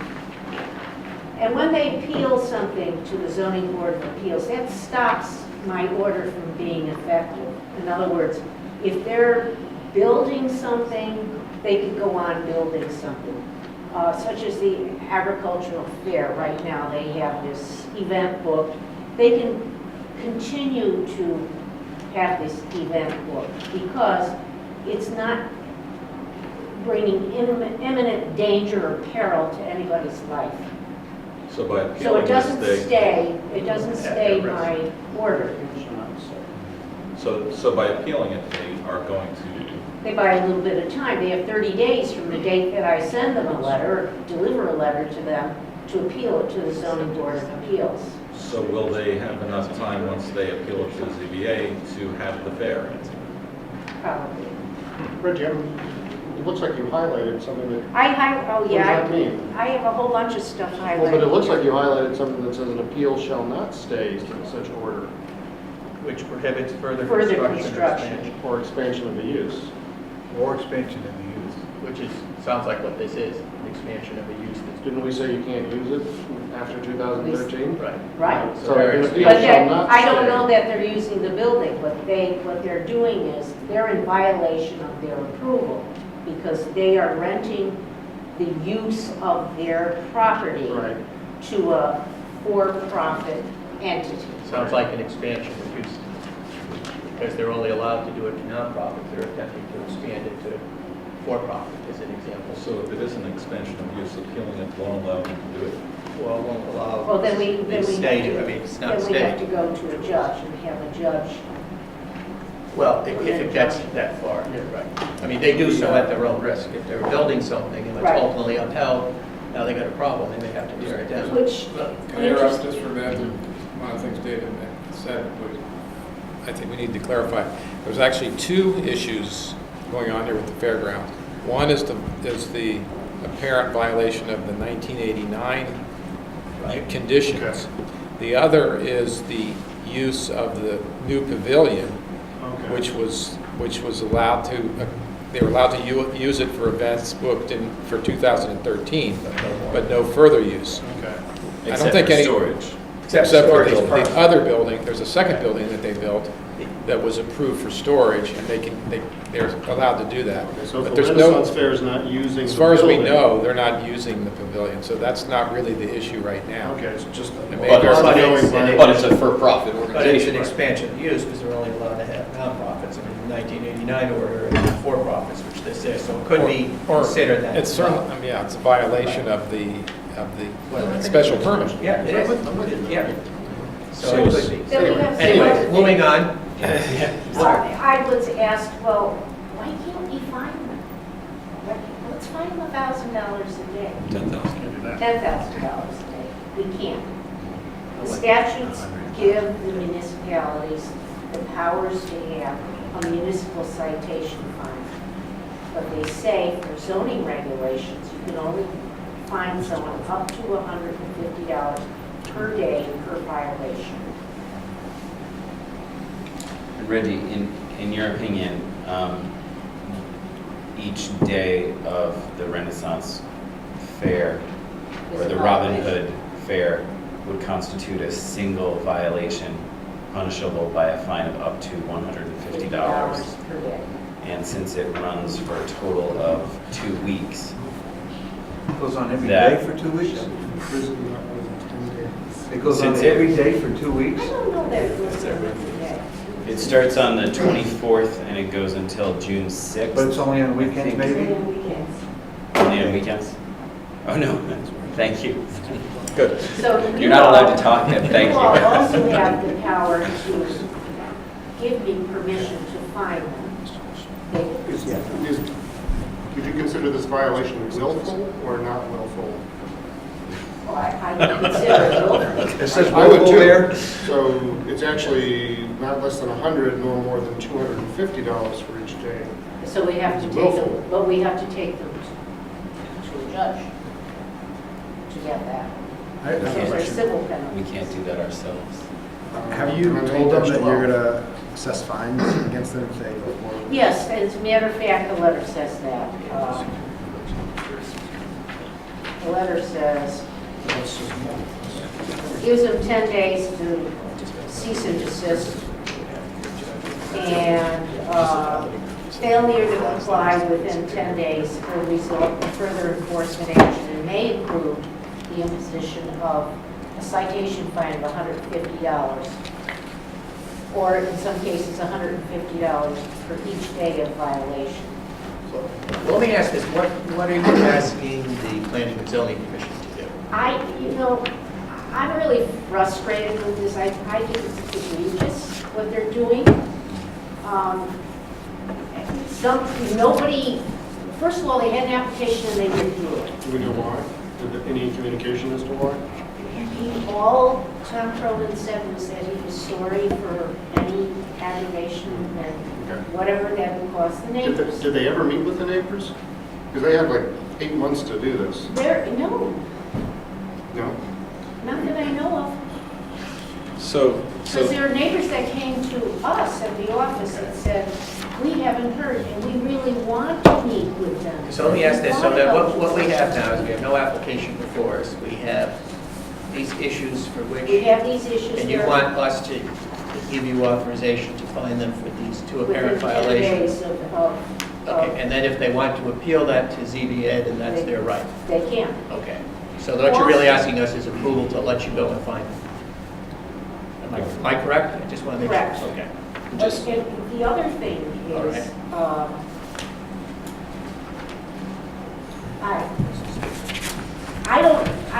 [SPEAKER 6] And when they appeal something to the zoning board of appeals, that stops my order from being effective. In other words, if they're building something, they could go on building something. Such as the agricultural fair right now, they have this event booked. They can continue to have this event booked because it's not bringing imminent danger or peril to anybody's life.
[SPEAKER 1] So by
[SPEAKER 6] So
[SPEAKER 1] appealing
[SPEAKER 6] it doesn't
[SPEAKER 1] this,
[SPEAKER 6] it doesn't stay my order.
[SPEAKER 1] so by appealing it, they are going to,
[SPEAKER 6] They buy a little bit of time. They have 30 days from the date that I send them a letter, or deliver a letter to them, to appeal it to the zoning board of appeals.
[SPEAKER 1] so will they have enough time once they appeal it to the ZBA to have the fair?
[SPEAKER 6] Probably.
[SPEAKER 12] Reggie, it looks like you highlighted something that,
[SPEAKER 6] Oh,
[SPEAKER 12] What
[SPEAKER 6] yeah.
[SPEAKER 12] does that mean?
[SPEAKER 6] I have a whole bunch of stuff highlighted.
[SPEAKER 12] well, but it looks like
[SPEAKER 6] here.
[SPEAKER 12] you highlighted something that says an appeal shall not stay in such order
[SPEAKER 5] Which prohibits further
[SPEAKER 6] Further
[SPEAKER 5] construction or
[SPEAKER 6] construction.
[SPEAKER 5] expansion.
[SPEAKER 12] or expansion of the use.
[SPEAKER 7] Or expansion of the use.
[SPEAKER 5] Which is, sounds like what this is, an expansion of a use that's.
[SPEAKER 12] Didn't we say you can't use it after 2013?
[SPEAKER 5] Right.
[SPEAKER 6] Right.
[SPEAKER 12] So an appeal
[SPEAKER 6] But
[SPEAKER 12] shall
[SPEAKER 6] that,
[SPEAKER 12] not
[SPEAKER 6] I don't
[SPEAKER 12] stay.
[SPEAKER 6] know that they're using the building, what they're doing is, they're in violation of their approval, because they are renting the use of their property
[SPEAKER 12] Right.
[SPEAKER 6] to a for-profit entity.
[SPEAKER 5] Sounds like an expansion of use. Because they're only allowed to do it to nonprofits, they're attempting to expand it to for-profit, as an example.
[SPEAKER 1] So if it is an expansion of use, appealing it won't allow them to do it.
[SPEAKER 5] Well, won't allow.
[SPEAKER 6] Well, then we
[SPEAKER 5] the state, I mean, it's not
[SPEAKER 6] then we have to
[SPEAKER 5] state.
[SPEAKER 6] go to a judge and have a judge.
[SPEAKER 5] Well, if it gets that far, you're right. I mean, they do so at their own risk. If they're building something and it's
[SPEAKER 6] Right.
[SPEAKER 5] ultimately upheld, now they got a problem, they may have to tear it down.
[SPEAKER 6] Which,
[SPEAKER 13] Can I interrupt just for that? One of the things David said was, I think we need to clarify. There's actually two issues going on here with the fairgrounds. One is the apparent violation of the 1989 conditions. The other is the use of the new pavilion, which was allowed to, they were allowed to use it for events booked in, for 2013, but no further use. I don't think any. Except for the other building, there's a second building that they built that was approved for storage, and they're allowed to do that.
[SPEAKER 12] So
[SPEAKER 13] But
[SPEAKER 12] if the
[SPEAKER 13] there's no,
[SPEAKER 12] Renaissance Fair is not using
[SPEAKER 13] as
[SPEAKER 12] the
[SPEAKER 13] far as we
[SPEAKER 12] building-
[SPEAKER 13] know, they're not using the pavilion, so that's not really the issue right now.
[SPEAKER 12] Okay, it's just.
[SPEAKER 13] It may
[SPEAKER 5] But
[SPEAKER 13] very well
[SPEAKER 5] it's-
[SPEAKER 13] be.
[SPEAKER 9] But it's a for-profit
[SPEAKER 5] But it's
[SPEAKER 9] organization.
[SPEAKER 5] an expansion of use, because they're only allowed to have nonprofits. I mean, the 1989 order, for-profits, which this is, so it could be
[SPEAKER 13] Or-
[SPEAKER 5] considered that.
[SPEAKER 13] It's certainly, I mean, yeah, it's a violation of the special permit.
[SPEAKER 5] Yeah, it is. Yeah. So
[SPEAKER 13] So
[SPEAKER 5] it
[SPEAKER 13] it's-
[SPEAKER 5] could be.
[SPEAKER 6] Then we have
[SPEAKER 5] Anyway,
[SPEAKER 6] some-
[SPEAKER 5] moving on.
[SPEAKER 6] I was asked, well, why can't we fine them? Let's fine them $1,000 a day. $10,000 a day. We can't. The statutes give the municipalities the powers to have a municipal citation fine. But they say for zoning regulations, you can only fine someone up to $150 per day per violation.
[SPEAKER 11] Reggie, in your opinion, each day of the Renaissance Fair or
[SPEAKER 6] Is a
[SPEAKER 11] the Robin
[SPEAKER 6] violation.
[SPEAKER 11] Hood Fair would constitute a single violation punishable by a fine of up to $150.
[SPEAKER 6] per day.
[SPEAKER 11] And since it runs for a total of 2 weeks,
[SPEAKER 7] Goes on every
[SPEAKER 11] That-
[SPEAKER 7] day for 2 weeks? It goes on
[SPEAKER 11] Since it-
[SPEAKER 7] every day for 2 weeks?
[SPEAKER 6] I don't know that it was every day.
[SPEAKER 11] it starts on the 24th and it goes until June 6th.
[SPEAKER 7] But it's only on
[SPEAKER 11] I
[SPEAKER 7] weekends,
[SPEAKER 11] think.
[SPEAKER 7] maybe?
[SPEAKER 6] Only on weekends.
[SPEAKER 11] Only on weekends? Oh, no, thank you. Good.
[SPEAKER 6] So
[SPEAKER 11] You're not allowed to talk yet, thank
[SPEAKER 6] You all
[SPEAKER 11] you.
[SPEAKER 6] also have the power to give me permission to fine them.
[SPEAKER 12] Would you consider this violation willful or not willful?
[SPEAKER 6] Well, I consider it willful.
[SPEAKER 7] It says
[SPEAKER 12] I would
[SPEAKER 7] willful
[SPEAKER 12] too.
[SPEAKER 7] there?
[SPEAKER 12] So it's actually not less than 100 nor more than $250 for each day.
[SPEAKER 6] So we have to
[SPEAKER 12] It's
[SPEAKER 6] take
[SPEAKER 12] willful.
[SPEAKER 6] them, but we have to take them to a judge to get that.
[SPEAKER 3] I have a
[SPEAKER 6] There's a
[SPEAKER 3] question.
[SPEAKER 6] civil
[SPEAKER 11] We
[SPEAKER 6] penalty.
[SPEAKER 11] can't do that ourselves.
[SPEAKER 3] Have you told them that you're gonna assess fines against them if they go forward?
[SPEAKER 6] Yes, as a matter of fact, the letter says that. The letter says, gives them 10 days to cease and desist, and failure to comply within 10 days will result in further enforcement action and may include the imposition of a citation fine of $150, or in some cases, $150 for each day of violation.
[SPEAKER 5] Let me ask this, what are you asking the Planning and Zoning Commission to do?
[SPEAKER 6] I'm really frustrated with this. I think it's egregious what they're doing. Nobody, first of all, they had an application and they withdrew it.
[SPEAKER 12] Do we know why? Any communication as to why?
[SPEAKER 6] All Tom Cronin said was that he was sorry for any aggravation and whatever that would cost the neighbors.
[SPEAKER 12] Did they ever meet with the neighbors? Because they had like 8 months to do this.
[SPEAKER 6] No,
[SPEAKER 12] No?
[SPEAKER 6] not that I know of. Because there are neighbors that came to us at the office and said, we haven't heard, and we really want to meet with them.
[SPEAKER 2] So let me ask this, so that what we have now is we have no application before us. We have these issues for which...
[SPEAKER 6] We have these issues.
[SPEAKER 2] And you
[SPEAKER 6] there.
[SPEAKER 2] want us to give you authorization to fine them for these two apparent
[SPEAKER 6] Within 10
[SPEAKER 2] violations?
[SPEAKER 6] days of
[SPEAKER 2] Okay, and then if they want to appeal that to ZBA, then that's their right?
[SPEAKER 6] They can.
[SPEAKER 2] Okay. So what you're really asking us is approval to let you go and fine them? Am I correct? I just want to make sure.
[SPEAKER 6] Correct.
[SPEAKER 2] Okay.
[SPEAKER 6] And the other thing
[SPEAKER 2] All
[SPEAKER 6] is,
[SPEAKER 2] right.
[SPEAKER 6] I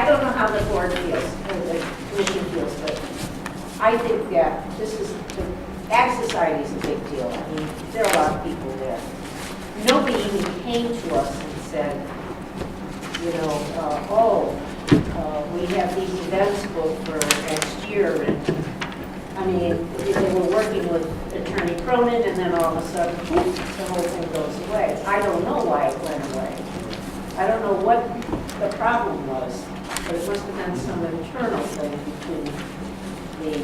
[SPEAKER 6] don't know how the board feels, or the commission feels, but I think that this is, the Ag Society is a big deal. I mean, there are a lot of people there. Nobody even came to us and said, you know, we have these events booked for next year, and I mean, they were working with Attorney Cronin, and then all of a sudden, poof, the whole thing goes away. I don't know why it went away. I don't know what the problem was, but it must have been some internal thing between the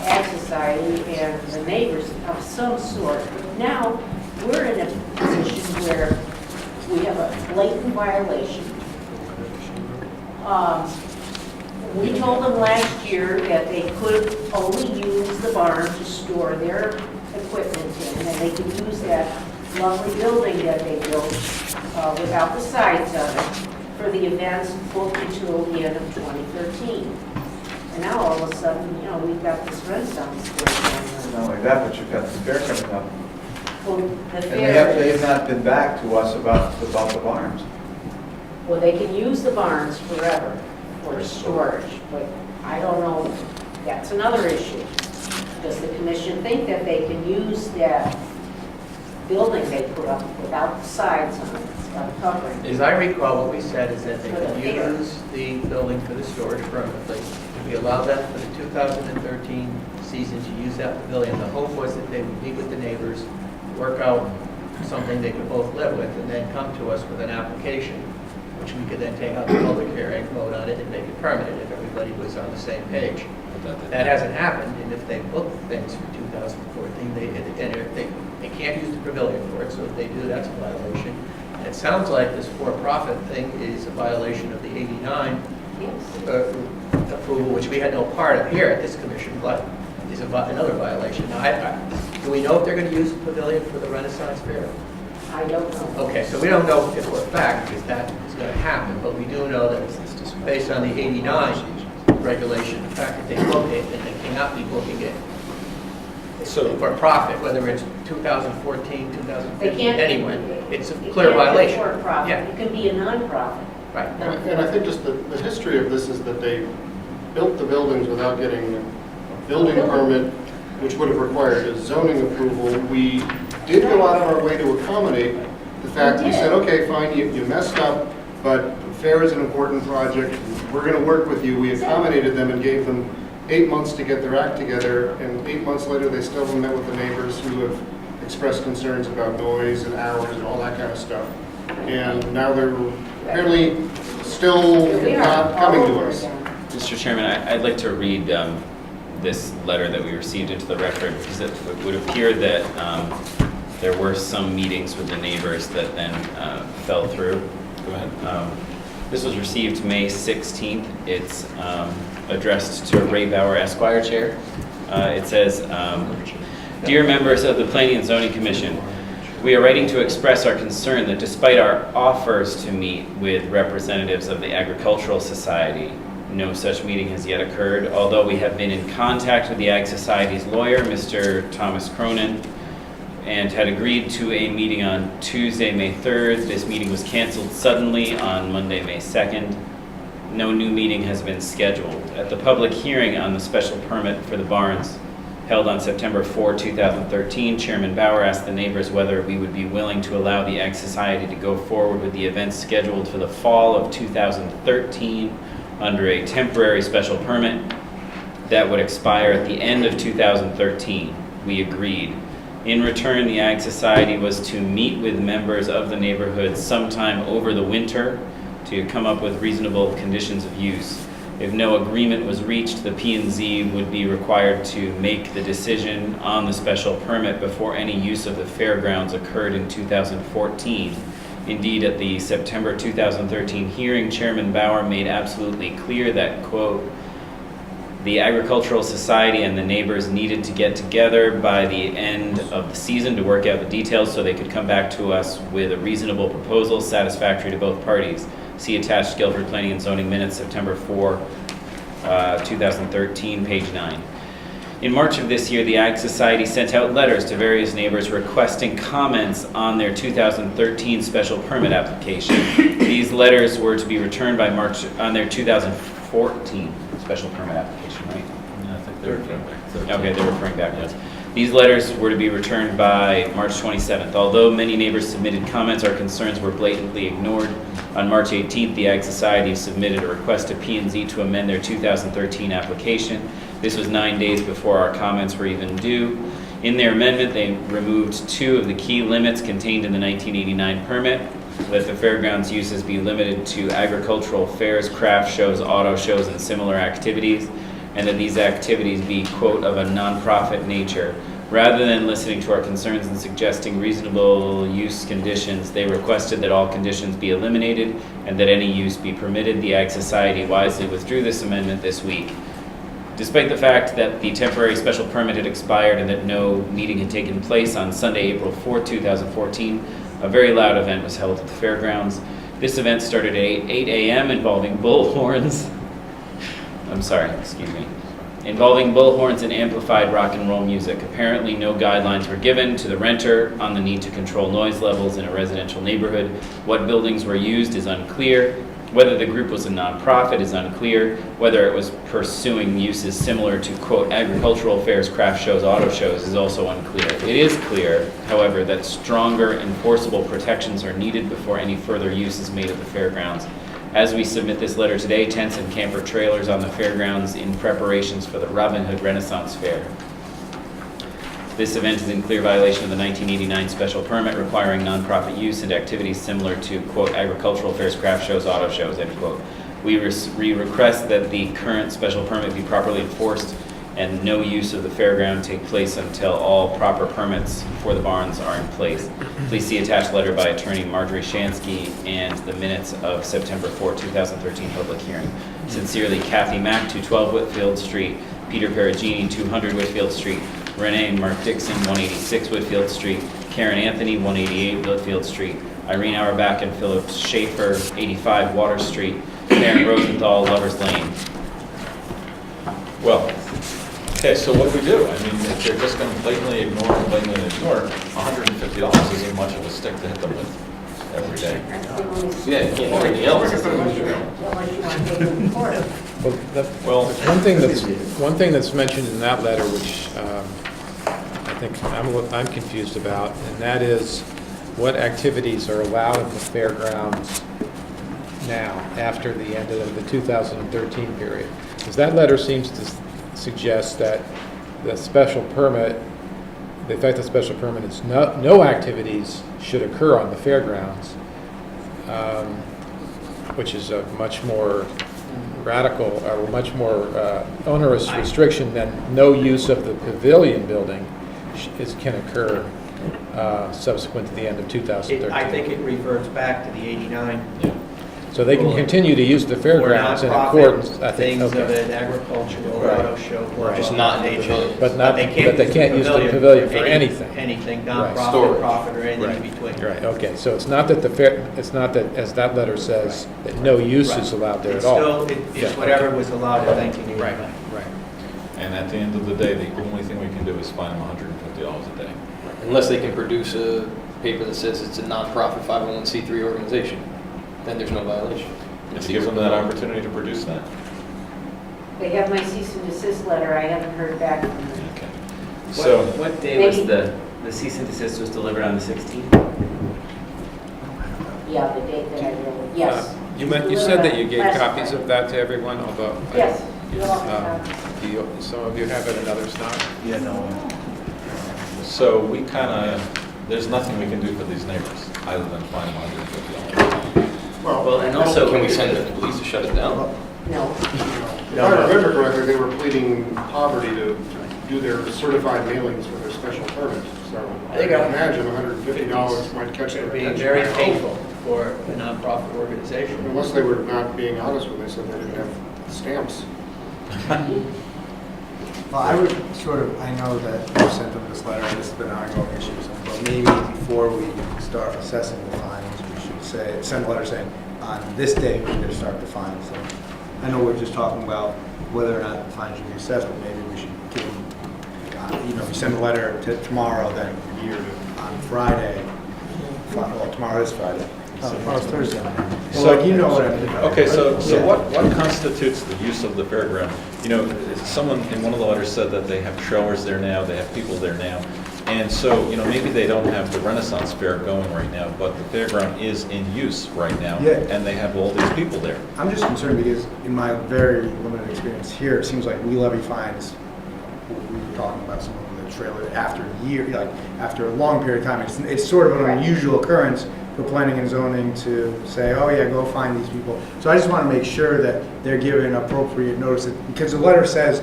[SPEAKER 6] Ag Society and the neighbors of some sort. But now, we're in a position where we have a blatant violation. We told them last year that they could only use the barn to store their equipment in, and they could use that lovely building that they built without the sides on it for the events booked until the end of 2013. And now all of a sudden, you know, we've got this Renaissance fair.
[SPEAKER 7] Not only that, but you've got the fair coming up.
[SPEAKER 6] Well, the
[SPEAKER 7] And
[SPEAKER 6] fair
[SPEAKER 7] they have
[SPEAKER 6] is,
[SPEAKER 7] not been back to us about the barns.
[SPEAKER 6] well, they can use the barns forever for storage, but I don't know, that's another issue. Does the commission think that they can use that building they put up without the sides on it? It's got a covering.
[SPEAKER 2] As I recall, what we said is that they
[SPEAKER 6] For the
[SPEAKER 2] could
[SPEAKER 6] fair.
[SPEAKER 2] use the building for the storage permanently. We allowed that for the 2013 season to use that pavilion. The hope was that they would meet with the neighbors, work out something they could both live with, and then come to us with an application, which we could then take out the public hearing, vote on it, and make it permanent if everybody was on the same page. That hasn't happened, and if they book things for 2014, they can't use the pavilion for it, so if they do, that's a violation. And it sounds like this for-profit thing is a violation of the 89
[SPEAKER 6] Yes.
[SPEAKER 2] approval, which we had no part of here at this commission, but is another violation. Now, do we know if they're going to use the pavilion for the Renaissance Fair?
[SPEAKER 6] I don't know.
[SPEAKER 2] Okay, so we don't know if for a fact if that is going to happen, but we do know that based on the 89 regulation, the fact that they book it and they cannot be booking it for profit, whether it's 2014,
[SPEAKER 6] They
[SPEAKER 2] 2015,
[SPEAKER 6] can't.
[SPEAKER 2] anyway, it's a
[SPEAKER 6] It
[SPEAKER 2] clear
[SPEAKER 6] can't be
[SPEAKER 2] violation.
[SPEAKER 6] for profit.
[SPEAKER 2] Yeah.
[SPEAKER 6] It can be a non-profit.
[SPEAKER 2] Right.
[SPEAKER 12] And I think just the history of this is that they built the buildings without getting a building permit, which would have required a zoning approval. We did go out of our way to accommodate the fact, we said, okay, fine, you messed up, but the fair is an important project, we're going to work with you. We accommodated them and gave them 8 months to get their act together, and 8 months later, they still haven't met with the neighbors who have expressed concerns about noise and hours and all that kind of stuff. And now they're apparently still
[SPEAKER 6] Here we are,
[SPEAKER 12] not
[SPEAKER 6] all
[SPEAKER 12] coming to
[SPEAKER 6] over
[SPEAKER 12] us.
[SPEAKER 6] again.
[SPEAKER 11] Mr. Chairman, I'd like to read this letter that we received into the record, because it would appear that there were some meetings with the neighbors that then fell through. Go ahead. This was received May 16th. It's addressed to Ray Bauer, Esquire Chair. It says, Dear members of the Planning and Zoning Commission, we are writing to express our concern that despite our offers to meet with representatives of the Agricultural Society, no such meeting has yet occurred, although we have been in contact with the Ag Society's lawyer, Mr. Thomas Cronin, and had agreed to a meeting on Tuesday, May 3rd. This meeting was canceled suddenly on Monday, May 2nd. No new meeting has been scheduled. At the public hearing on the special permit for the barns held on September 4, 2013. Chairman Bauer asked the neighbors whether we would be willing to allow the Ag Society to go forward with the events scheduled for the fall of 2013 under a temporary special permit that would expire at the end of 2013. We agreed. In return, the Ag Society was to meet with members of the neighborhood sometime over the winter to come up with reasonable conditions of use. If no agreement was reached, the P&Z would be required to make the decision on the special permit before any use of the fairgrounds occurred in 2014. Indeed, at the September 2013 hearing, Chairman Bauer made absolutely clear that, quote, the Agricultural Society and the neighbors needed to get together by the end of the season to work out the details so they could come back to us with a reasonable proposal satisfactory to both parties. See attached Guilford Planning and Zoning Minutes, September 4, 2013, page 9. In March of this year, the Ag Society sent out letters to various neighbors requesting comments on their 2013 special permit application. These letters were to be returned by March on their 2014 special permit application, right?
[SPEAKER 1] Yeah, I think they're referring back.
[SPEAKER 11] Okay, they're referring backwards. These letters were to be returned by March 27th. Although many neighbors submitted comments, our concerns were blatantly ignored. On March 18th, the Ag Society submitted a request to P&Z to amend their 2013 application. This was 9 days before our comments were even due. In their amendment, they removed 2 of the key limits contained in the 1989 permit, that the fairgrounds uses be limited to agricultural fairs, craft shows, auto shows, and similar activities, and that these activities be, quote, of a nonprofit nature. Rather than listening to our concerns and suggesting reasonable use conditions, they requested that all conditions be eliminated and that any use be permitted. The Ag Society wisely withdrew this amendment this week. Despite the fact that the temporary special permit had expired and that no meeting had taken place, on Sunday, April 4, 2014, a very loud event was held at the fairgrounds. This event started at 8 a.m. involving bullhorns. Involving bullhorns and amplified rock and roll music. Apparently, no guidelines were given to the renter on the need to control noise levels in a residential neighborhood. What buildings were used is unclear. Whether the group was a nonprofit is unclear. Whether it was pursuing uses similar to, quote, agricultural fairs, craft shows, auto shows is also unclear. It is clear, however, that stronger enforceable protections are needed before any further use is made of the fairgrounds. As we submit this letter today, tents and camper trailers on the fairgrounds in preparations for the Robin Hood Renaissance Fair. This event is in clear violation of the 1989 special permit requiring nonprofit use and activities similar to, quote, agricultural fairs, craft shows, auto shows, end quote. We request that the current special permit be properly enforced and no use of the fairground take place until all proper permits for the barns are in place. Please see attached letter by attorney Marjorie Shansky and the minutes of September 4, 2013 public hearing. Sincerely, Kathy Mack, 212 Whitfield Street, Peter Perugini, 200 Whitfield Street, Renee and Mark Dixon, 186 Whitfield Street, Karen Anthony, 188 Whitfield Street, Irene Auerbach and Philip Schaefer, 85 Water Street, Karen Rosenthal, Lovers Lane.
[SPEAKER 1] Well, okay, so what do we do? I mean, if they're just going to blatantly ignore, $150 isn't much of a stick to hit them with every day.
[SPEAKER 9] Yeah, you can't do anything else.
[SPEAKER 13] Well, one thing that's mentioned in that letter, which I think I'm confused about, and that is what activities are allowed at the fairgrounds now, after the end of the 2013 period. Because that letter seems to suggest that the special permit, the effect of the special permit is no activities should occur on the fairgrounds, which is a much more radical, or much more onerous restriction than no use of the pavilion building can occur subsequent to the end of 2013.
[SPEAKER 2] I think it reverts back to the 89.
[SPEAKER 13] So they can continue to use the fairgrounds in accordance, I think.
[SPEAKER 2] Things of an agricultural auto show.
[SPEAKER 13] Right.
[SPEAKER 9] Just not in the pavilion.
[SPEAKER 13] But they can't use the pavilion for anything.
[SPEAKER 2] Anything,
[SPEAKER 13] Right.
[SPEAKER 2] nonprofit,
[SPEAKER 9] Storage.
[SPEAKER 2] profit, or anything in between.
[SPEAKER 13] Right, okay, so it's not that it's not that, as that letter says, that no use is allowed there at all.
[SPEAKER 2] It's
[SPEAKER 13] Yeah.
[SPEAKER 2] whatever was allowed in 1989.
[SPEAKER 13] Right.
[SPEAKER 1] And at the end of the day, the only thing we can do is fine them $150 a day.
[SPEAKER 9] Unless they can produce a paper that says it's a nonprofit 501c3 organization, then there's no violation.
[SPEAKER 1] If you give them that opportunity to produce that.
[SPEAKER 6] They have my cease and desist letter. I haven't heard back from them.
[SPEAKER 1] Okay. So,
[SPEAKER 11] What day was the cease and desist was delivered on the 16th?
[SPEAKER 6] Yeah, the date that I wrote, yes.
[SPEAKER 13] You said that you gave copies of that to everyone, although.
[SPEAKER 6] Yes.
[SPEAKER 13] Some of you have it and others not.
[SPEAKER 3] Yeah, no.
[SPEAKER 1] so we kind of, there's nothing we can do for these neighbors other than fine them $150.
[SPEAKER 11] Well, and also,
[SPEAKER 9] Can we send the police to shut it down?
[SPEAKER 6] No.
[SPEAKER 12] If I remember correctly, they were pleading poverty to do their certified mailings for their special permit. So I
[SPEAKER 2] There you go.
[SPEAKER 12] imagine $150 might catch their
[SPEAKER 2] Being
[SPEAKER 12] attention.
[SPEAKER 2] very painful for a nonprofit organization.
[SPEAKER 12] Unless they were not being honest when they said they didn't have stamps.
[SPEAKER 3] Well, I would sort of, I know that you sent them this letter, and this has been an ongoing issue, but maybe before we start assessing the fines, we should say, send a letter saying, on this day, we're going to start the fines. So I know we're just talking about whether or not the fines should be assessed, but maybe we should give them, we send a letter to tomorrow, then on Friday, well, tomorrow is Friday. Tomorrow's Thursday.
[SPEAKER 1] So-
[SPEAKER 3] So, like, you know what I mean.
[SPEAKER 1] Okay, so
[SPEAKER 3] Yeah.
[SPEAKER 1] what constitutes the use of the fairground? Someone in one of the letters said that they have trailers there now, they have people there now. And so, maybe they don't have the Renaissance Fair going right now, but the fairground is in use right now.
[SPEAKER 3] Yeah.
[SPEAKER 1] And they have all these people there.
[SPEAKER 3] I'm just concerned because in my very limited experience here, it seems like we levy fines. We were talking about some of the trailer after a year, like after a long period of time. It's sort of an unusual occurrence for planning and zoning to say, oh yeah, go find these people. So I just want to make sure that they're given appropriate notice because the letter says,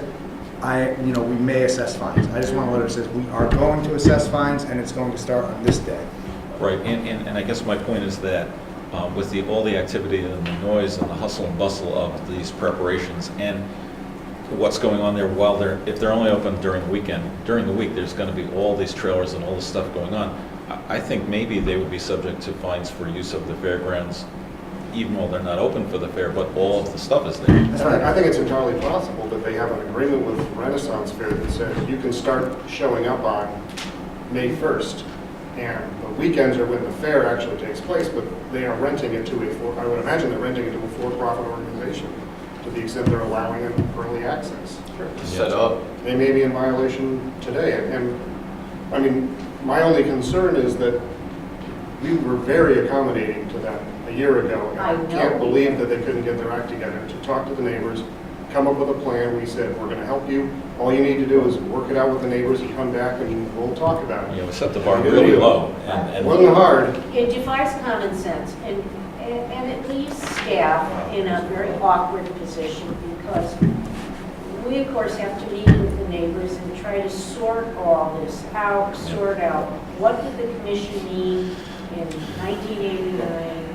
[SPEAKER 3] we may assess fines. I just want a letter that says we are going to assess fines and it's going to start on this day.
[SPEAKER 1] Right, and I guess my point is that with all the activity and the noise and the hustle and bustle of these preparations and what's going on there if they're only open during the weekend, during the week, there's going to be all these trailers and all this stuff going on. I think maybe they would be subject to fines for use of the fairgrounds, even though they're not open for the fair, but all of the stuff is there.
[SPEAKER 12] I think it's entirely possible that they have an agreement with Renaissance Fair that says you can start showing up on May 1st. And the weekends are when the fair actually takes place, but they are renting it to I would imagine they're renting it to a for-profit organization to the extent they're allowing them early access.
[SPEAKER 9] Set up.
[SPEAKER 12] They may be in violation today. And I mean, my only concern is that we were very accommodating to them a year ago. And
[SPEAKER 6] I
[SPEAKER 12] I can't
[SPEAKER 6] know.
[SPEAKER 12] believe that they couldn't get their act together to talk to the neighbors, come up with a plan. We said, we're going to help you. All you need to do is work it out with the neighbors and come back and we'll talk about it.
[SPEAKER 1] We set the bar really low.
[SPEAKER 12] It wasn't hard.
[SPEAKER 6] It defies common sense, and it leaves staff in a very awkward position because we, of course, have to meet with the neighbors and try to sort all this out, sort out what did the commission mean in 1989,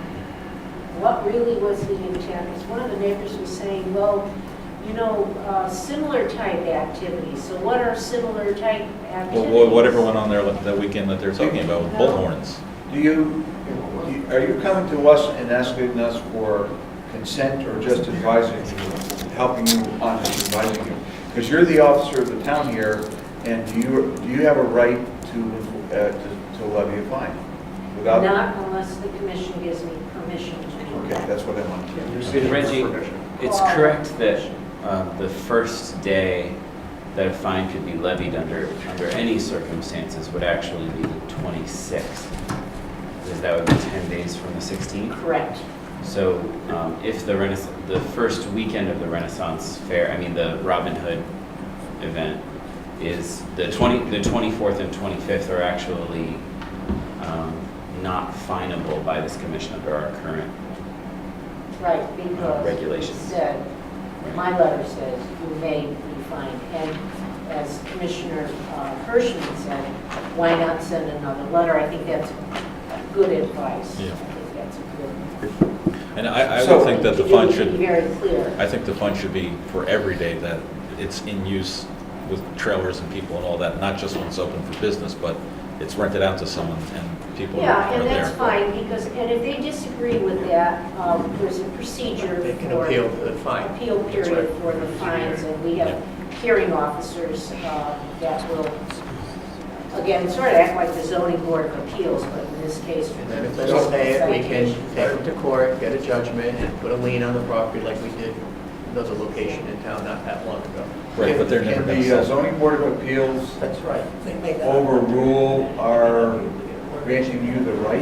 [SPEAKER 6] what really was the intent. Because one of the neighbors was saying, well, similar type activities. So what are similar type activities?
[SPEAKER 1] Well, whatever went on there that weekend that they're talking about with bullhorns.
[SPEAKER 7] Are you coming to us and asking us for consent or just advising you, helping you on this, advising you? Because you're the officer of the town here, and do you have a right to levy a fine? Without?
[SPEAKER 6] Not unless the commission gives me permission to do
[SPEAKER 7] Okay,
[SPEAKER 6] that.
[SPEAKER 7] that's what I want.
[SPEAKER 11] Reggie, it's correct that the first day that a fine could be levied under any circumstances would actually be the 26th. Because that would be 10 days from the 16th.
[SPEAKER 6] Correct.
[SPEAKER 11] So if the first weekend of the Renaissance Fair, the Robin Hood event is the 24th and 25th are actually not finable by this commission under our current
[SPEAKER 6] Right, because
[SPEAKER 11] regulations.
[SPEAKER 6] it said, my letter says you may be fined. And as Commissioner Hirschman said, why not send another letter? I think that's good advice.
[SPEAKER 1] Yeah.
[SPEAKER 6] I think that's a good.
[SPEAKER 1] And I would think that the fine
[SPEAKER 6] It
[SPEAKER 1] should,
[SPEAKER 6] would be very clear.
[SPEAKER 1] I think the fine should be for every day that it's in use with trailers and people and all that, not just when it's open for business, but it's rented out to someone and people are
[SPEAKER 6] Yeah,
[SPEAKER 1] there.
[SPEAKER 6] and that's fine, because, and if they disagree with that, there's a procedure
[SPEAKER 2] They can
[SPEAKER 6] for
[SPEAKER 2] appeal the fine.
[SPEAKER 6] appeal
[SPEAKER 2] That's
[SPEAKER 6] period
[SPEAKER 2] right.
[SPEAKER 6] for the fines, and we have hearing officers that will, again, sort of act like the zoning board of appeals, but in this case.
[SPEAKER 2] And then if they don't pay it, we can take them to court, get a judgment, and put a lien on the property like we did another location in town not that long ago.
[SPEAKER 1] Right, but they're never
[SPEAKER 7] Can
[SPEAKER 1] going to
[SPEAKER 7] the
[SPEAKER 1] sell.
[SPEAKER 7] zoning board of appeals
[SPEAKER 2] That's right. They made that.
[SPEAKER 7] overrule our granting you the right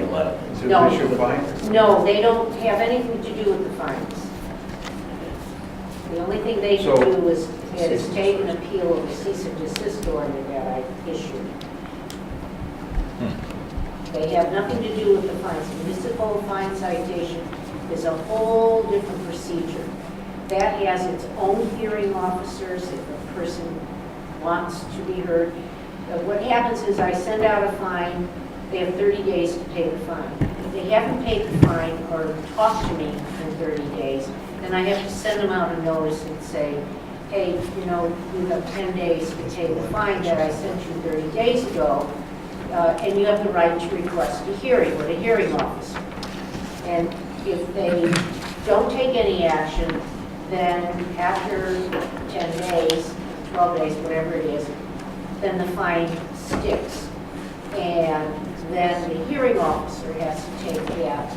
[SPEAKER 7] to
[SPEAKER 6] No.
[SPEAKER 7] issue fines?
[SPEAKER 6] No, they don't have anything to do with the fines. The only thing they
[SPEAKER 7] So-
[SPEAKER 6] can do is take an appeal of the cease and desist order that I issued. They have nothing to do with the fines. Municipal fine citation is a whole different procedure. That has its own hearing officers if a person wants to be heard. What happens is I send out a fine, they have 30 days to pay the fine. If they haven't paid the fine or talked to me in 30 days, then I have to send them out a notice and say, hey, you know, you have 10 days to pay the fine that I sent you 30 days ago, and you have the right to request a hearing with a hearing officer. And if they don't take any action, then after 10 days, 12 days, whatever it is, then the fine sticks. And then the hearing officer has to take that.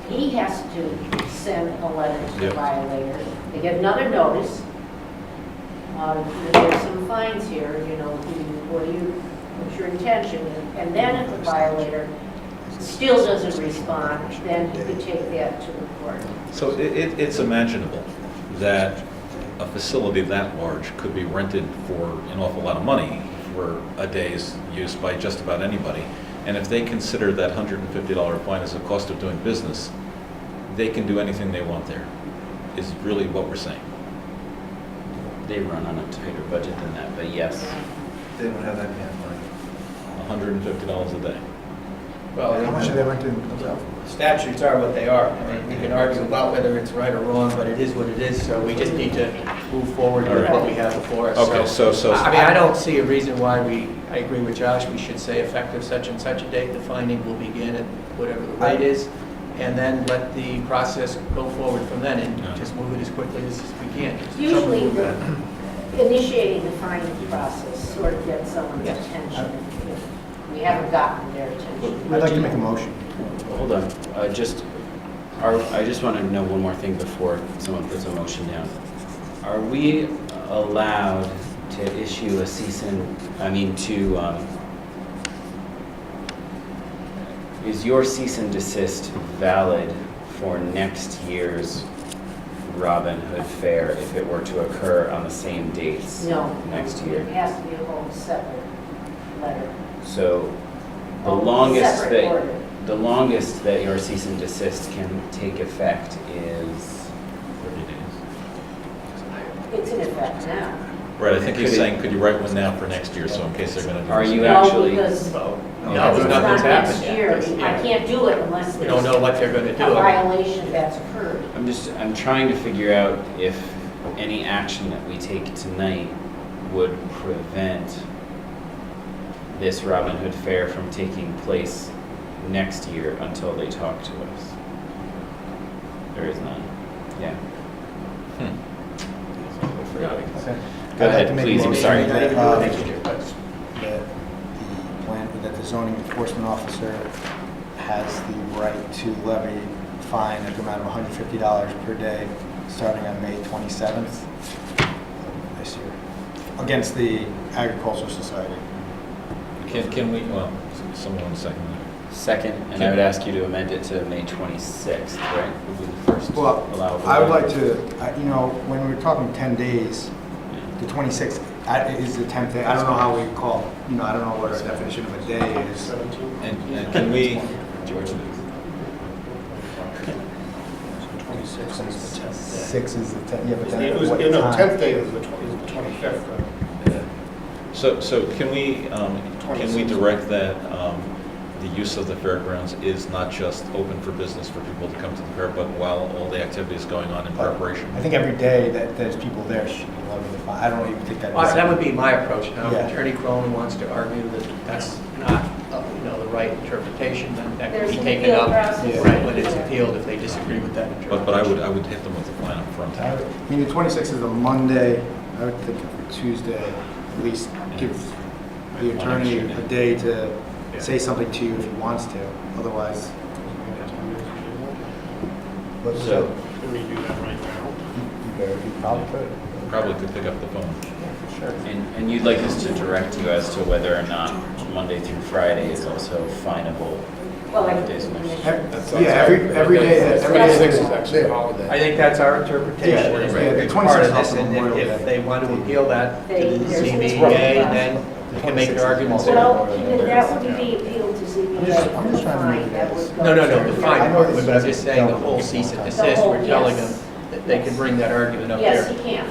[SPEAKER 6] He has to send a letter to the
[SPEAKER 1] Yep.
[SPEAKER 6] violator. They get another notice. There's some fines here, you know, what's your intention? And then if the violator still doesn't respond, then you could take that to the court.
[SPEAKER 1] So it's imaginable that a facility that large could be rented for an awful lot of money for a day's use by just about anybody. And if they consider that $150 fine as a cost of doing business, they can do anything they want there, is really what we're saying.
[SPEAKER 11] They run on a tighter budget than that, but yes.
[SPEAKER 7] They don't have that kind of money.
[SPEAKER 1] $150 a day.
[SPEAKER 3] How much are they renting?
[SPEAKER 2] Statutes are what they are. I mean, we can argue about whether it's right or wrong, but it is what it is, so we just need to move forward with what we have before us.
[SPEAKER 1] Okay, so-
[SPEAKER 2] I mean, I don't see a reason why I agree with Josh, we should say effective such and such a date, the finding will begin at whatever the rate is, and then let the process go forward from then, and just move it as quickly as we can.
[SPEAKER 6] Usually, initiating the finding process sort of gets someone's attention. If we haven't gotten their attention.
[SPEAKER 3] I'd like to make a motion.
[SPEAKER 11] Hold on, I just want to know one more thing before someone puts a motion down. Are we allowed to issue a cease and, is your cease and desist valid for next year's Robin Hood Fair if it were to occur on the same dates
[SPEAKER 6] No.
[SPEAKER 11] next year?
[SPEAKER 6] It has to be a whole separate letter.
[SPEAKER 11] So the
[SPEAKER 6] Oh,
[SPEAKER 11] longest
[SPEAKER 6] separate order.
[SPEAKER 11] that your cease and desist can take effect is
[SPEAKER 1] 30 days.
[SPEAKER 6] It's in effect now.
[SPEAKER 1] Right, I think he's saying, could you write one now for next year, so in case they're going to do
[SPEAKER 11] Are
[SPEAKER 1] this.
[SPEAKER 11] you
[SPEAKER 6] No,
[SPEAKER 11] actually?
[SPEAKER 6] because
[SPEAKER 2] No,
[SPEAKER 6] it's not
[SPEAKER 2] nothing's
[SPEAKER 6] next
[SPEAKER 2] happened
[SPEAKER 6] year.
[SPEAKER 2] yet.
[SPEAKER 6] I can't do it unless
[SPEAKER 2] We don't know
[SPEAKER 6] there's
[SPEAKER 2] what they're going to
[SPEAKER 6] a
[SPEAKER 2] do.
[SPEAKER 6] violation that's occurred.
[SPEAKER 11] I'm trying to figure out if any action that we take tonight would prevent this Robin Hood Fair from taking place next year until they talk to us. There is none. Yeah. Go ahead, please, I'm sorry.
[SPEAKER 3] That the zoning enforcement officer has the right to levy a fine at the amount of $150 per day, starting on May 27th this year, against the Agricultural Society.
[SPEAKER 1] Can we, well, someone second that.
[SPEAKER 11] Second, and I would ask you to amend it to May 26th, right? Would be the first
[SPEAKER 3] Well,
[SPEAKER 11] allowable.
[SPEAKER 3] I would
[SPEAKER 11] day.
[SPEAKER 3] like to, when we're talking 10 days, the 26th is the 10th day. I don't know how we call, I don't know what our definition of a day is.
[SPEAKER 1] And can we,
[SPEAKER 11] George?
[SPEAKER 3] 6 is the 10th, yeah, but then
[SPEAKER 12] It was,
[SPEAKER 3] what
[SPEAKER 12] no,
[SPEAKER 3] time?
[SPEAKER 12] 10th day is the 25th.
[SPEAKER 1] so can we direct that the use of the fairgrounds is not just open for business for people to come to the fair, but while all the activity is going on in preparation?
[SPEAKER 3] I think every day that there's people there should be levied the fine. I don't even think that is.
[SPEAKER 2] That would be my approach. Now,
[SPEAKER 3] Yeah.
[SPEAKER 2] if Attorney Cronin wants to argue that that's not, the right interpretation, then that could
[SPEAKER 6] There's
[SPEAKER 2] be
[SPEAKER 6] an
[SPEAKER 2] taken
[SPEAKER 6] appeal
[SPEAKER 2] up
[SPEAKER 6] process.
[SPEAKER 2] right when it's appealed if they disagree with that interpretation.
[SPEAKER 1] But I would hit them with the fine up front.
[SPEAKER 3] I mean, the 26th is a Monday. I would think for Tuesday, at least give the attorney a day to say something to you if he wants to. Otherwise,
[SPEAKER 11] So,
[SPEAKER 12] Can we do that right now?
[SPEAKER 3] Probably could.
[SPEAKER 1] Probably could pick up the phone.
[SPEAKER 11] And you'd like us to direct you as to whether or not Monday through Friday is also finable?
[SPEAKER 6] Well,
[SPEAKER 11] days and nights?
[SPEAKER 3] Yeah, every day that, every day
[SPEAKER 13] 26 is
[SPEAKER 3] that-
[SPEAKER 13] actually a holiday.
[SPEAKER 2] I think that's our interpretation.
[SPEAKER 3] Yeah,
[SPEAKER 2] is
[SPEAKER 3] yeah,
[SPEAKER 2] that
[SPEAKER 3] the
[SPEAKER 2] it's
[SPEAKER 3] 26th
[SPEAKER 2] part of
[SPEAKER 3] is
[SPEAKER 2] this,
[SPEAKER 3] also
[SPEAKER 2] and
[SPEAKER 3] Memorial
[SPEAKER 2] if
[SPEAKER 3] Day.
[SPEAKER 2] they want to appeal that to
[SPEAKER 6] They-
[SPEAKER 2] the
[SPEAKER 6] there's-
[SPEAKER 2] ZBA, then they can make their arguments there.
[SPEAKER 6] Well, that would be appealed to ZBA.
[SPEAKER 3] I'm just trying to
[SPEAKER 6] Fine,
[SPEAKER 3] make
[SPEAKER 6] that
[SPEAKER 3] this-
[SPEAKER 6] would go
[SPEAKER 2] No,
[SPEAKER 6] to-
[SPEAKER 2] the fine
[SPEAKER 3] I know
[SPEAKER 2] part
[SPEAKER 3] this
[SPEAKER 2] was
[SPEAKER 3] is-
[SPEAKER 2] just saying the whole cease and desist.
[SPEAKER 6] The whole-
[SPEAKER 2] We're telling them
[SPEAKER 6] yes.
[SPEAKER 2] that they can bring that argument up
[SPEAKER 6] Yes,
[SPEAKER 2] there.
[SPEAKER 6] he can.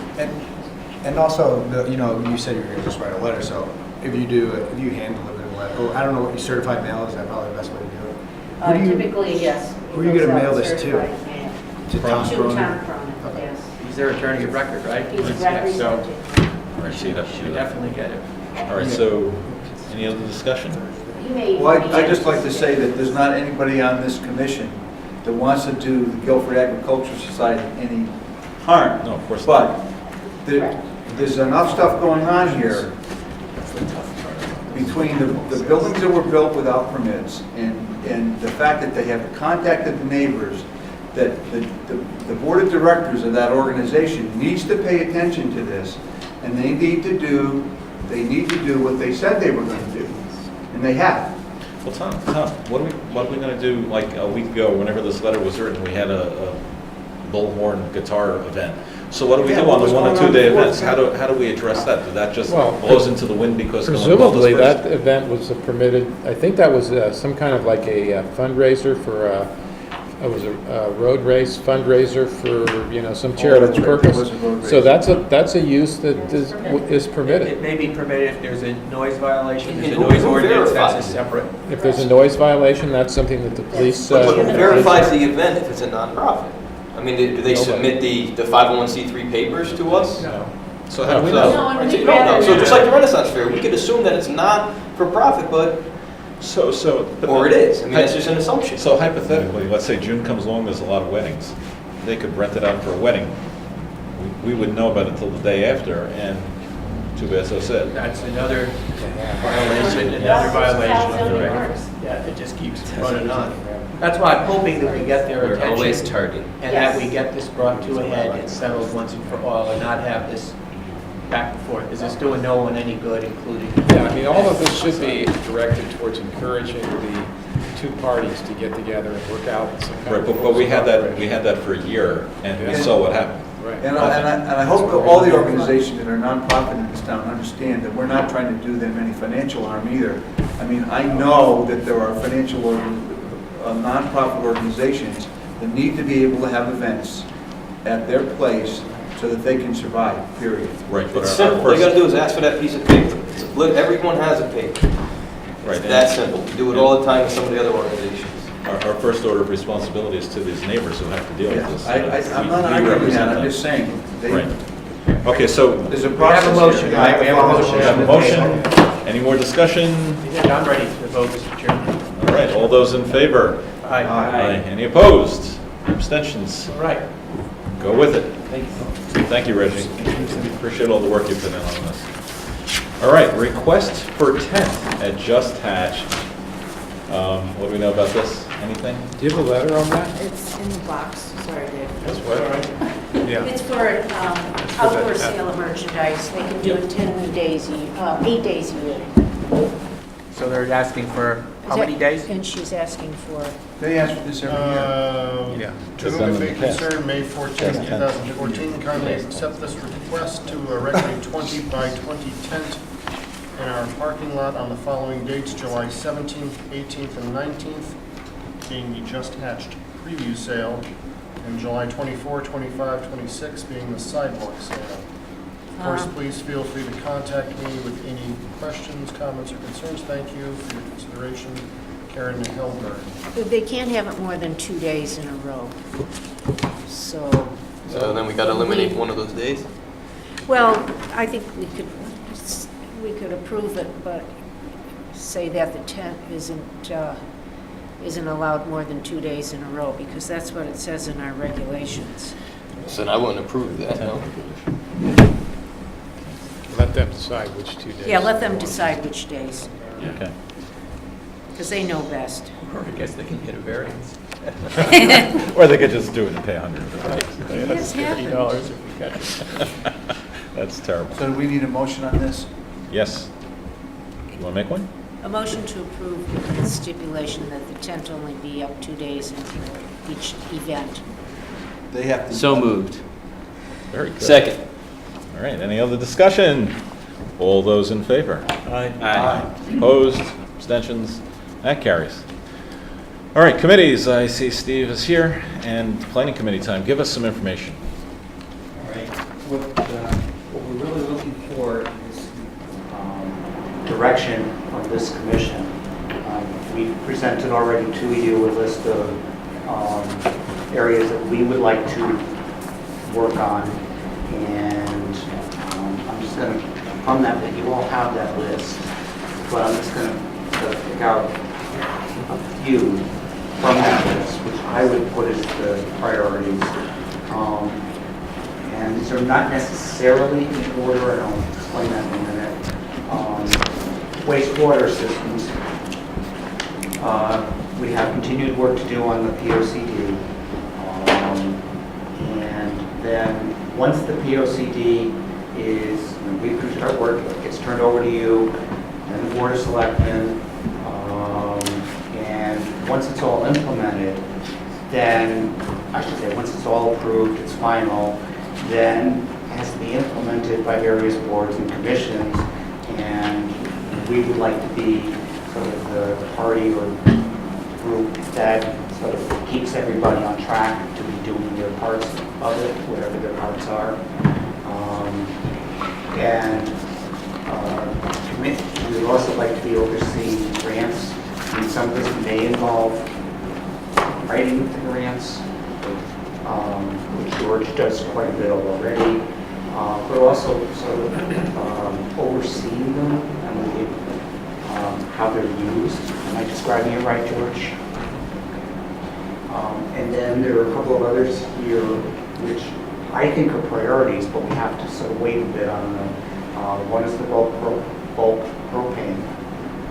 [SPEAKER 3] And also, you know, you said you were gonna just write a letter, so if you do, if you hand deliver the letter, or I don't know what your certified mail is, that's probably the best way to do it. Who do you-
[SPEAKER 6] Typically, yes.
[SPEAKER 3] who are you gonna mail this to?
[SPEAKER 6] Certified mail.
[SPEAKER 3] To Tom
[SPEAKER 6] To
[SPEAKER 3] Cronin?
[SPEAKER 6] Tom Cronin, yes.
[SPEAKER 2] He's their attorney of record, right?
[SPEAKER 6] He's
[SPEAKER 2] Yeah, so
[SPEAKER 6] represented.
[SPEAKER 1] All right, so you'd have to
[SPEAKER 2] you
[SPEAKER 1] do that.
[SPEAKER 2] definitely get it.
[SPEAKER 1] All right, so any other discussion?
[SPEAKER 6] He may.
[SPEAKER 7] Well, I'd just like to say that there's not anybody on this commission that wants to do the Guilford Agricultural Society any harm.
[SPEAKER 1] No, of course not.
[SPEAKER 7] But there's enough stuff going on here between the buildings that were built without permits and the fact that they have contacted the neighbors, that the board of directors of that organization needs to pay attention to this, and they need to do what they said they were going to do, and they have.
[SPEAKER 1] Well, Tom, what are we going to do, like a week ago, whenever this letter was written, we had a bullhorn guitar event. So what do we
[SPEAKER 7] Yeah,
[SPEAKER 1] do
[SPEAKER 7] what
[SPEAKER 1] on
[SPEAKER 7] was
[SPEAKER 1] the 1 and
[SPEAKER 7] going
[SPEAKER 1] 2 day
[SPEAKER 7] on before?
[SPEAKER 1] events? How do we address that? Did that just
[SPEAKER 14] Well,
[SPEAKER 1] blows into the wind because no one called us
[SPEAKER 14] Presumably,
[SPEAKER 1] first?
[SPEAKER 14] that event was permitted, I think that was some kind of like a fundraiser for, it was a road race fundraiser for, you know, some charitable
[SPEAKER 7] that's right, there
[SPEAKER 14] purpose.
[SPEAKER 7] was a road
[SPEAKER 14] So
[SPEAKER 7] race.
[SPEAKER 14] that's a use that is permitted.
[SPEAKER 2] It may be permitted if there's a noise violation, there's a
[SPEAKER 9] And
[SPEAKER 2] noise
[SPEAKER 9] who
[SPEAKER 2] ordinance, that's a
[SPEAKER 9] verifies it?
[SPEAKER 2] separate.
[SPEAKER 14] If there's a noise violation, that's something that the police.
[SPEAKER 9] But who verifies the event if it's a nonprofit? I mean, do they submit the 501c3 papers to us?
[SPEAKER 2] No.
[SPEAKER 1] So how do we
[SPEAKER 9] So-
[SPEAKER 1] know?
[SPEAKER 6] No, and
[SPEAKER 9] So
[SPEAKER 6] we'd
[SPEAKER 9] you don't know.
[SPEAKER 6] rather
[SPEAKER 9] So just
[SPEAKER 6] not.
[SPEAKER 9] like the Renaissance Fair, we could assume that it's not for profit, but,
[SPEAKER 1] But
[SPEAKER 9] or it is. I mean, that's just an assumption.
[SPEAKER 1] So hypothetically, let's say June comes along, there's a lot of weddings. They could rent it out for a wedding. We wouldn't know about it until the day after, and too bad so sad.
[SPEAKER 2] That's another violation, another violation of the regs. Yeah, it just keeps running on. That's why I'm hoping that we get their
[SPEAKER 9] We're
[SPEAKER 2] attention.
[SPEAKER 9] always targeting.
[SPEAKER 2] And that we get this brought to a head and settled once and for all, and not have this back and forth, because it's doing no one any good, including.
[SPEAKER 13] Yeah, I mean, all of this should be directed towards encouraging the two parties to get together and work out some kind
[SPEAKER 1] Right,
[SPEAKER 13] of.
[SPEAKER 1] but we had that,
[SPEAKER 13] cooperation.
[SPEAKER 1] for a year, and we
[SPEAKER 13] Yeah.
[SPEAKER 1] saw what happened.
[SPEAKER 13] Right.
[SPEAKER 7] And I hope that all the organizations that are nonprofit in this town understand that we're not trying to do them any financial harm either. I mean, I know that there are nonprofit organizations that need to be able to have events at their place so that they can survive, period.
[SPEAKER 1] Right, but
[SPEAKER 9] It's
[SPEAKER 1] our
[SPEAKER 9] simple. All you
[SPEAKER 1] first,
[SPEAKER 9] gotta do is ask for that piece of paper. Everyone has a paper.
[SPEAKER 1] right,
[SPEAKER 9] It's that simple. We do it all the time with some of the other organizations.
[SPEAKER 1] our first order of responsibility is to these neighbors who have to deal with
[SPEAKER 7] Yeah,
[SPEAKER 1] this.
[SPEAKER 7] I'm
[SPEAKER 1] We-
[SPEAKER 7] not
[SPEAKER 1] we
[SPEAKER 7] arguing
[SPEAKER 1] represent
[SPEAKER 7] that, I'm
[SPEAKER 1] them.
[SPEAKER 7] just saying,
[SPEAKER 1] Right. Okay, so
[SPEAKER 7] there's a
[SPEAKER 2] We
[SPEAKER 7] process.
[SPEAKER 2] have a motion,
[SPEAKER 7] here.
[SPEAKER 2] right? We have a motion.
[SPEAKER 1] we have a motion. Any more discussion?
[SPEAKER 2] I'm ready to vote, Mr. Chairman.
[SPEAKER 1] All right, all those in favor?
[SPEAKER 2] Aye.
[SPEAKER 1] Any opposed? Abstentions?
[SPEAKER 2] All right.
[SPEAKER 1] Go with it.
[SPEAKER 2] Thank you.
[SPEAKER 1] Thank you, Reggie. Appreciate all the work you put in on this. All right, request for tent at Just Hatched. What do we know about this? Anything?
[SPEAKER 14] Do you have a letter on that?
[SPEAKER 6] It's in the box, sorry, Dave.
[SPEAKER 1] That's what?
[SPEAKER 13] Yeah.
[SPEAKER 6] It's for outdoor sale of merchandise. They can do it 10 days, 8 days a year.
[SPEAKER 2] So they're asking for how
[SPEAKER 6] Is
[SPEAKER 2] many
[SPEAKER 6] that-
[SPEAKER 2] days?
[SPEAKER 6] And she's asking for,
[SPEAKER 7] They ask for this every year.
[SPEAKER 2] Yeah.
[SPEAKER 12] To whom it may concern, May 14, 2014, kindly accept this request to erect a 20 by 20 tent in our parking lot on the following dates, July 17th, 18th, and 19th, being the Just Hatched preview sale, and July 24, 25, 26 being the sidewalk sale. Of course, please feel free to contact me with any questions, comments, or concerns. Thank you for your consideration. Karen Hellberg.
[SPEAKER 6] they can't have it more than 2 days in a row. So,
[SPEAKER 9] So then we gotta eliminate one of those days?
[SPEAKER 6] well, I think we could approve it, but say that the tent isn't allowed more than 2 days in a row, because that's what it says in our regulations.
[SPEAKER 9] So then I wouldn't approve that, no.
[SPEAKER 13] Let them decide which 2 days.
[SPEAKER 6] Yeah, let them decide which days,
[SPEAKER 1] Okay.
[SPEAKER 6] because they know best.
[SPEAKER 2] Or I guess they can get a variance.
[SPEAKER 1] Or they could just do it and pay $100.
[SPEAKER 6] It has happened.
[SPEAKER 10] $30 if we catch it.
[SPEAKER 1] That's terrible.
[SPEAKER 7] So do we need a motion on this?
[SPEAKER 1] Yes. You want to make one?
[SPEAKER 6] A motion to approve with the stipulation that the tent only be up 2 days into each event.
[SPEAKER 7] They have to.
[SPEAKER 11] So moved.
[SPEAKER 1] Very good.
[SPEAKER 9] Second.
[SPEAKER 1] All right, any other discussion? All those in favor?
[SPEAKER 11] Aye.
[SPEAKER 1] Opposed? Abstentions? That carries. All right, committees, I see Steve is here, and planning committee time. Give us some information.
[SPEAKER 15] All right. What we're really looking for is direction from this commission. We presented already to you a list of areas that we would like to work on, and I'm just going to, from that you all have that list, but I'm just going to pick out a few from that list, which I would put as the priorities. And these are not necessarily in order, and I'll explain that in a minute. Wastewater systems. We have continued work to do on the POCD. And then once the POCD is, we can start work, it gets turned over to you, and the Board of Selectmen. And once it's all implemented, then, I should say, once it's all approved, it's final, then it has to be implemented by various boards and commissions, and we would like to be sort of the party or group that sort of keeps everybody on track to be doing their parts of it, whatever their parts are. We would also like to be overseeing grants. And some of this may involve writing the grants, which George does quite a bit of already, but also sort of overseeing them and how they're used. Am I describing it right, George? And then there are a couple of others here which I think are priorities, but we have to sort of wait a bit on them. One is the bulk propane,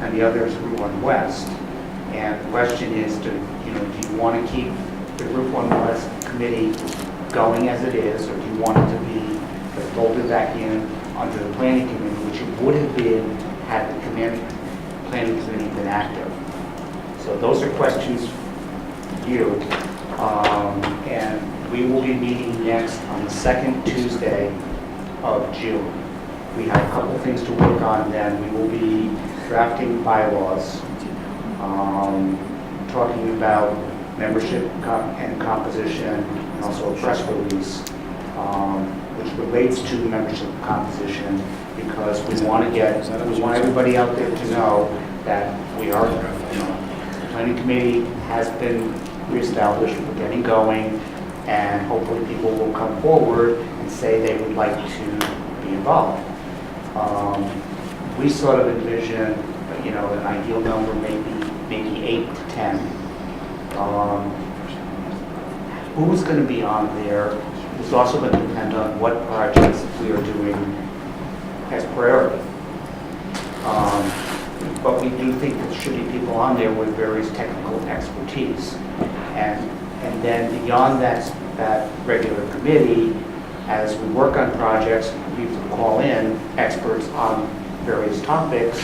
[SPEAKER 15] and the other is Route 1 West. And the question is, do you want to keep the Route 1 West committee going as it is, or do you want it to be folded back in under the planning committee, which it would have been had the planning committee been active? So those are questions for you. And we will be meeting next on the second Tuesday of June. We have a couple things to work on then. We will be drafting bylaws, talking about membership and composition, and also a press release, which relates to the membership composition, because we want everybody out there to know that we are, the planning committee has been reestablished, we're getting going, and hopefully people will come forward and say they would like to be involved. We sort of envision, an ideal number, maybe 8 to 10. Who's going to be on there is also going to depend on what projects we are doing as priority. But we do think that there should be people on there with various technical expertise. And then beyond that regular committee, as we work on projects, we call in experts on various topics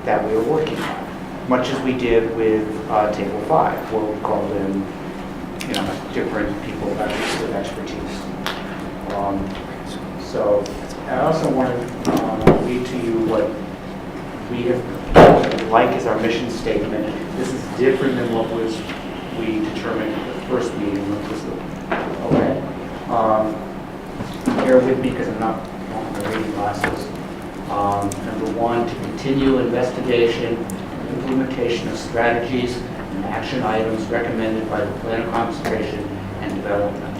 [SPEAKER 15] that we are working on, much as we did with Table 5, where we called in different people with expertise. So I also want to read to you what we have like as our mission statement. This is different than what we determined at the first meeting, which was bear with me because I'm not on my reading glasses. Number 1, to continue investigation and implementation of strategies and action items recommended by the Plan of Conservation and Development.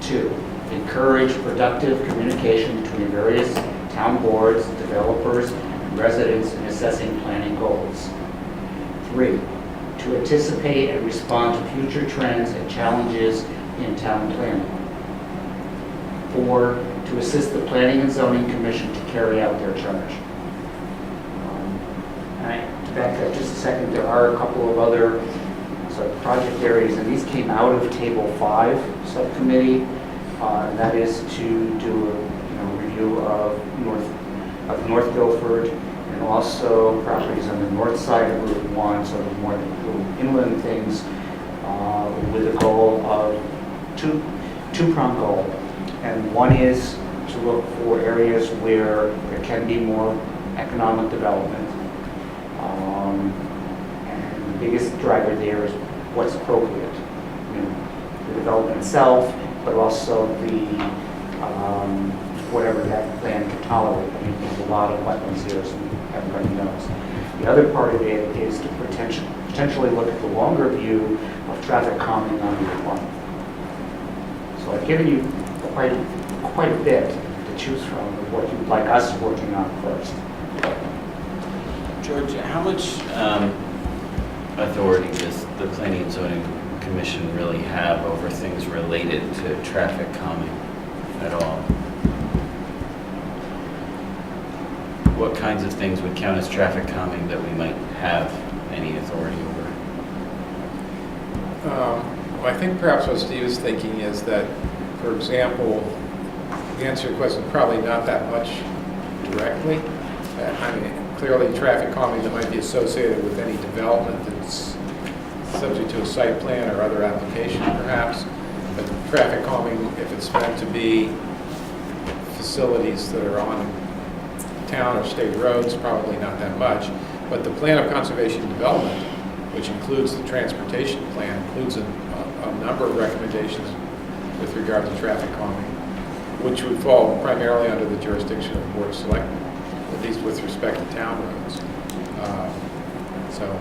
[SPEAKER 15] 2, encourage productive communication between various town boards, developers, and residents in assessing planning goals. 3, to anticipate and respond to future trends and challenges in town planning. 4, to assist the Planning and Zoning Commission to carry out their charge. To back up just a second, there are a couple of other So project areas, and these came out of Table 5 subcommittee, and that is to do a review of North Guilford and also properties on the north side of Route 1, so the more little inland things, with a goal of two-pronged goal. And one is to look for areas where there can be more economic development. And the biggest driver there is what's appropriate. The development itself, but also the whatever that plan can tolerate. I mean, there's a lot of wetlands here, as everybody knows. The other part of it is to potentially look at the longer view of traffic calming on Route 1. So I've given you quite a bit to choose from of what you'd like us working on first.
[SPEAKER 11] George, how much authority does the Planning and Zoning Commission really have over things related to traffic calming at all? What kinds of things would count as traffic calming that we might have any authority over?
[SPEAKER 13] Well, I think perhaps what Steve is thinking is that, for example, the answer to your question, probably not that much directly. I mean, clearly traffic calming that might be associated with any development that's subject to a site plan or other application perhaps. But traffic calming, if it's meant to be facilities that are on town or state roads, probably not that much. But the plan of conservation and development, which includes the transportation plan, includes a number of recommendations with regard to traffic calming, which would fall primarily under the jurisdiction of the Board of Selectmen, at least with respect to town roads. So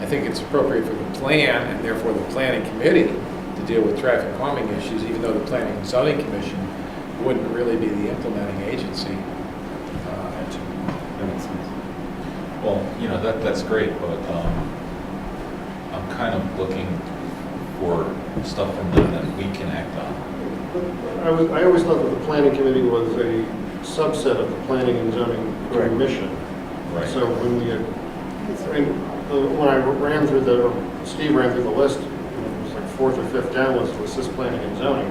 [SPEAKER 13] I think it's appropriate for the plan and therefore the planning committee to deal with traffic calming issues, even though the Planning and Zoning Commission wouldn't really be the implementing agency.
[SPEAKER 1] That makes sense. Well, that's great, but I'm kind of looking for stuff from them that we can act on.
[SPEAKER 12] I always thought that the planning committee was a subset of the planning and zoning commission.
[SPEAKER 1] Right.
[SPEAKER 12] So when I ran through Steve ran through the list, it was like fourth or fifth down was to assist planning and zoning.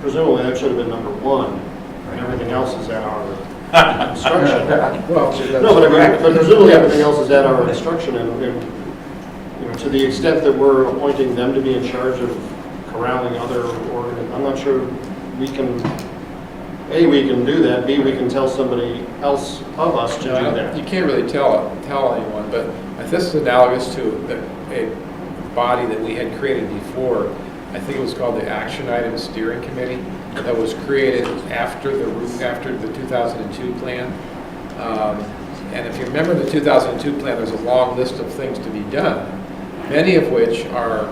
[SPEAKER 12] Presumably that should have been number 1, and everything else is at our instruction. But presumably everything else is at our instruction, and to the extent that we're appointing them to be in charge of corralling other organizations, I'm not sure we can. A, we can do that. B, we can tell somebody else of us to do that.
[SPEAKER 13] You can't really tell anyone, but this is analogous to a body that we had created before. I think it was called the Action Item Steering Committee, that was created after the 2002 plan. And if you remember the 2002 plan, there's a long list of things to be done, many of which are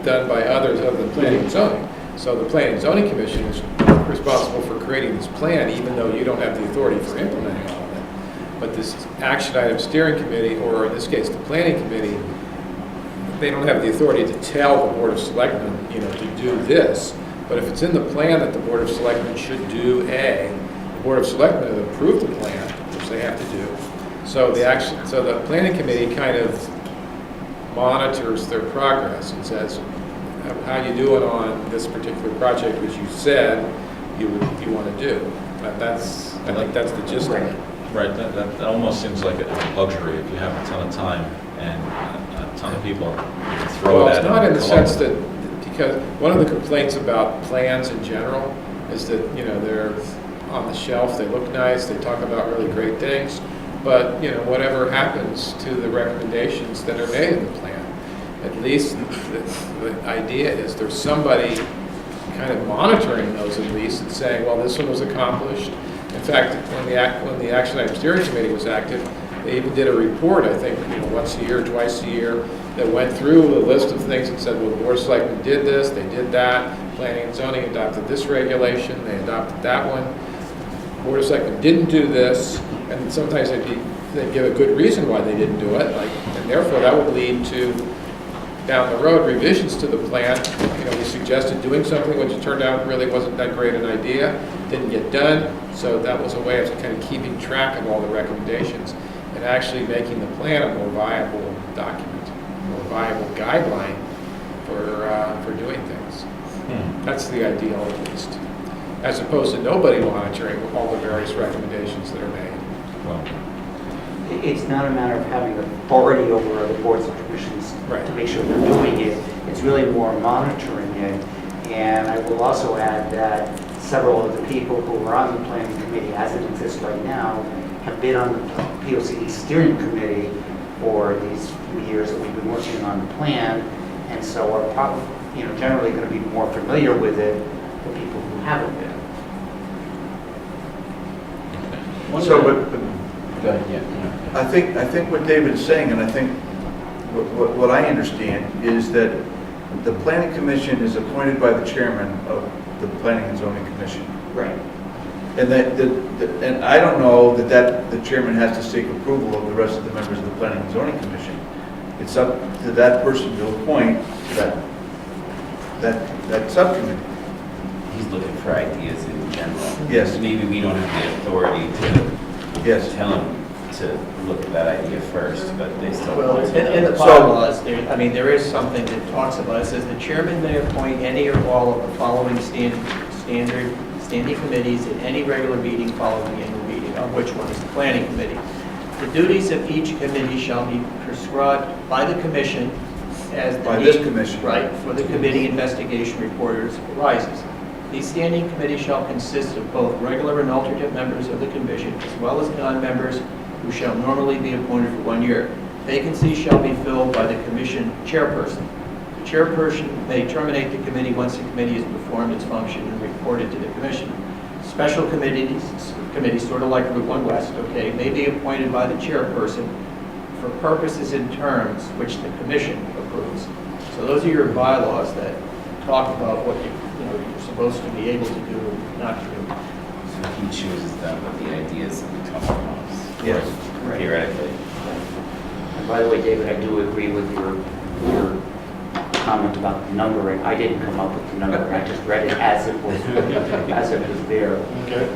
[SPEAKER 13] done by others other than Planning and Zoning. So the Planning and Zoning Commission is responsible for creating this plan, even though you don't have the authority for implementing all of it. But this Action Item Steering Committee, or in this case the Planning Committee, they don't have the authority to tell the Board of Selectmen, to do this. But if it's in the plan that the Board of Selectmen should do A, the Board of Selectmen have approved the plan, which they have to do. So the Planning Committee kind of monitors their progress and says, how you doing on this particular project, which you said you want to do. I think that's the gist of it.
[SPEAKER 1] Right, that almost seems like a luxury if you have a ton of time and a ton of people. You can throw that.
[SPEAKER 13] Well, it's not in the sense that, because one of the complaints about plans in general is that, they're on the shelf, they look nice, they talk about really great things, but, whatever happens to the recommendations that are made in the plan, at least the idea is there's somebody kind of monitoring those at least and saying, well, this one was accomplished. In fact, when the Action Item Steering Committee was active, they even did a report, I think, once a year, twice a year, that went through the list of things and said, well, the Board of Selectmen did this, they did that, Planning and Zoning adopted this regulation, they adopted that one. Board of Selectmen didn't do this, and sometimes they'd give a good reason why they didn't do it, and therefore that would lead to, down the road, revisions to the plan. We suggested doing something which it turned out really wasn't that great an idea, didn't get done, so that was a way of kind of keeping track of all the recommendations and actually making the plan a more viable document, more viable guideline for doing things. That's the ideal, at least, as opposed to nobody monitoring all the various recommendations that are made.
[SPEAKER 1] Well,
[SPEAKER 15] It's not a matter of having authority over other boards and commissions
[SPEAKER 13] Right.
[SPEAKER 15] to make sure they're doing it. It's really more monitoring it. And I will also add that several of the people who are on the planning committee, as it exists right now, have been on the POCD steering committee for these few years that we've been working on the plan, and so are probably, generally going to be more familiar with it than people who haven't been.
[SPEAKER 7] So, but
[SPEAKER 11] Go ahead, yeah.
[SPEAKER 7] I think what David's saying, and I think what I understand, is that the planning commission is appointed by the chairman of the planning and zoning commission.
[SPEAKER 15] Right.
[SPEAKER 7] And and I don't know that the chairman has to seek approval of the rest of the members of the planning and zoning commission. It's up to that person to appoint that subcommittee.
[SPEAKER 11] He's looking for ideas in general.
[SPEAKER 7] Yes.
[SPEAKER 11] Maybe we don't have the authority to
[SPEAKER 7] Yes.
[SPEAKER 11] tell him to look at that idea first, but they still
[SPEAKER 2] Well,
[SPEAKER 11] want
[SPEAKER 2] in
[SPEAKER 11] to.
[SPEAKER 2] the bylaws, there is something that talks about, it says the chairman may appoint any or all of the following standing committees at any regular meeting following the annual meeting, of which one is the planning committee. The duties of each committee shall be prescribed by the commission as the
[SPEAKER 7] By
[SPEAKER 2] need-
[SPEAKER 7] this commission.
[SPEAKER 2] Right, for the committee investigation reporters arises. These standing committees shall consist of both regular and alternate members of the commission, as well as non-members who shall normally be appointed for 1 year. Vacancies shall be filled by the commission chairperson. The chairperson may terminate the committee once the committee has performed its function and reported to the commission. Special committees, sort of like Route 1 West, okay, may be appointed by the chairperson for purposes and terms which the commission approves. So those are your bylaws that talk about what you're supposed to be able to do, not to do.
[SPEAKER 11] So he chooses them with the ideas that come from us.
[SPEAKER 7] Yes.
[SPEAKER 11] Theoretically.
[SPEAKER 15] And by the way, David, I do agree with your comment about the numbering. I didn't come up with the numbering, I just read it as it was, there.
[SPEAKER 7] Okay.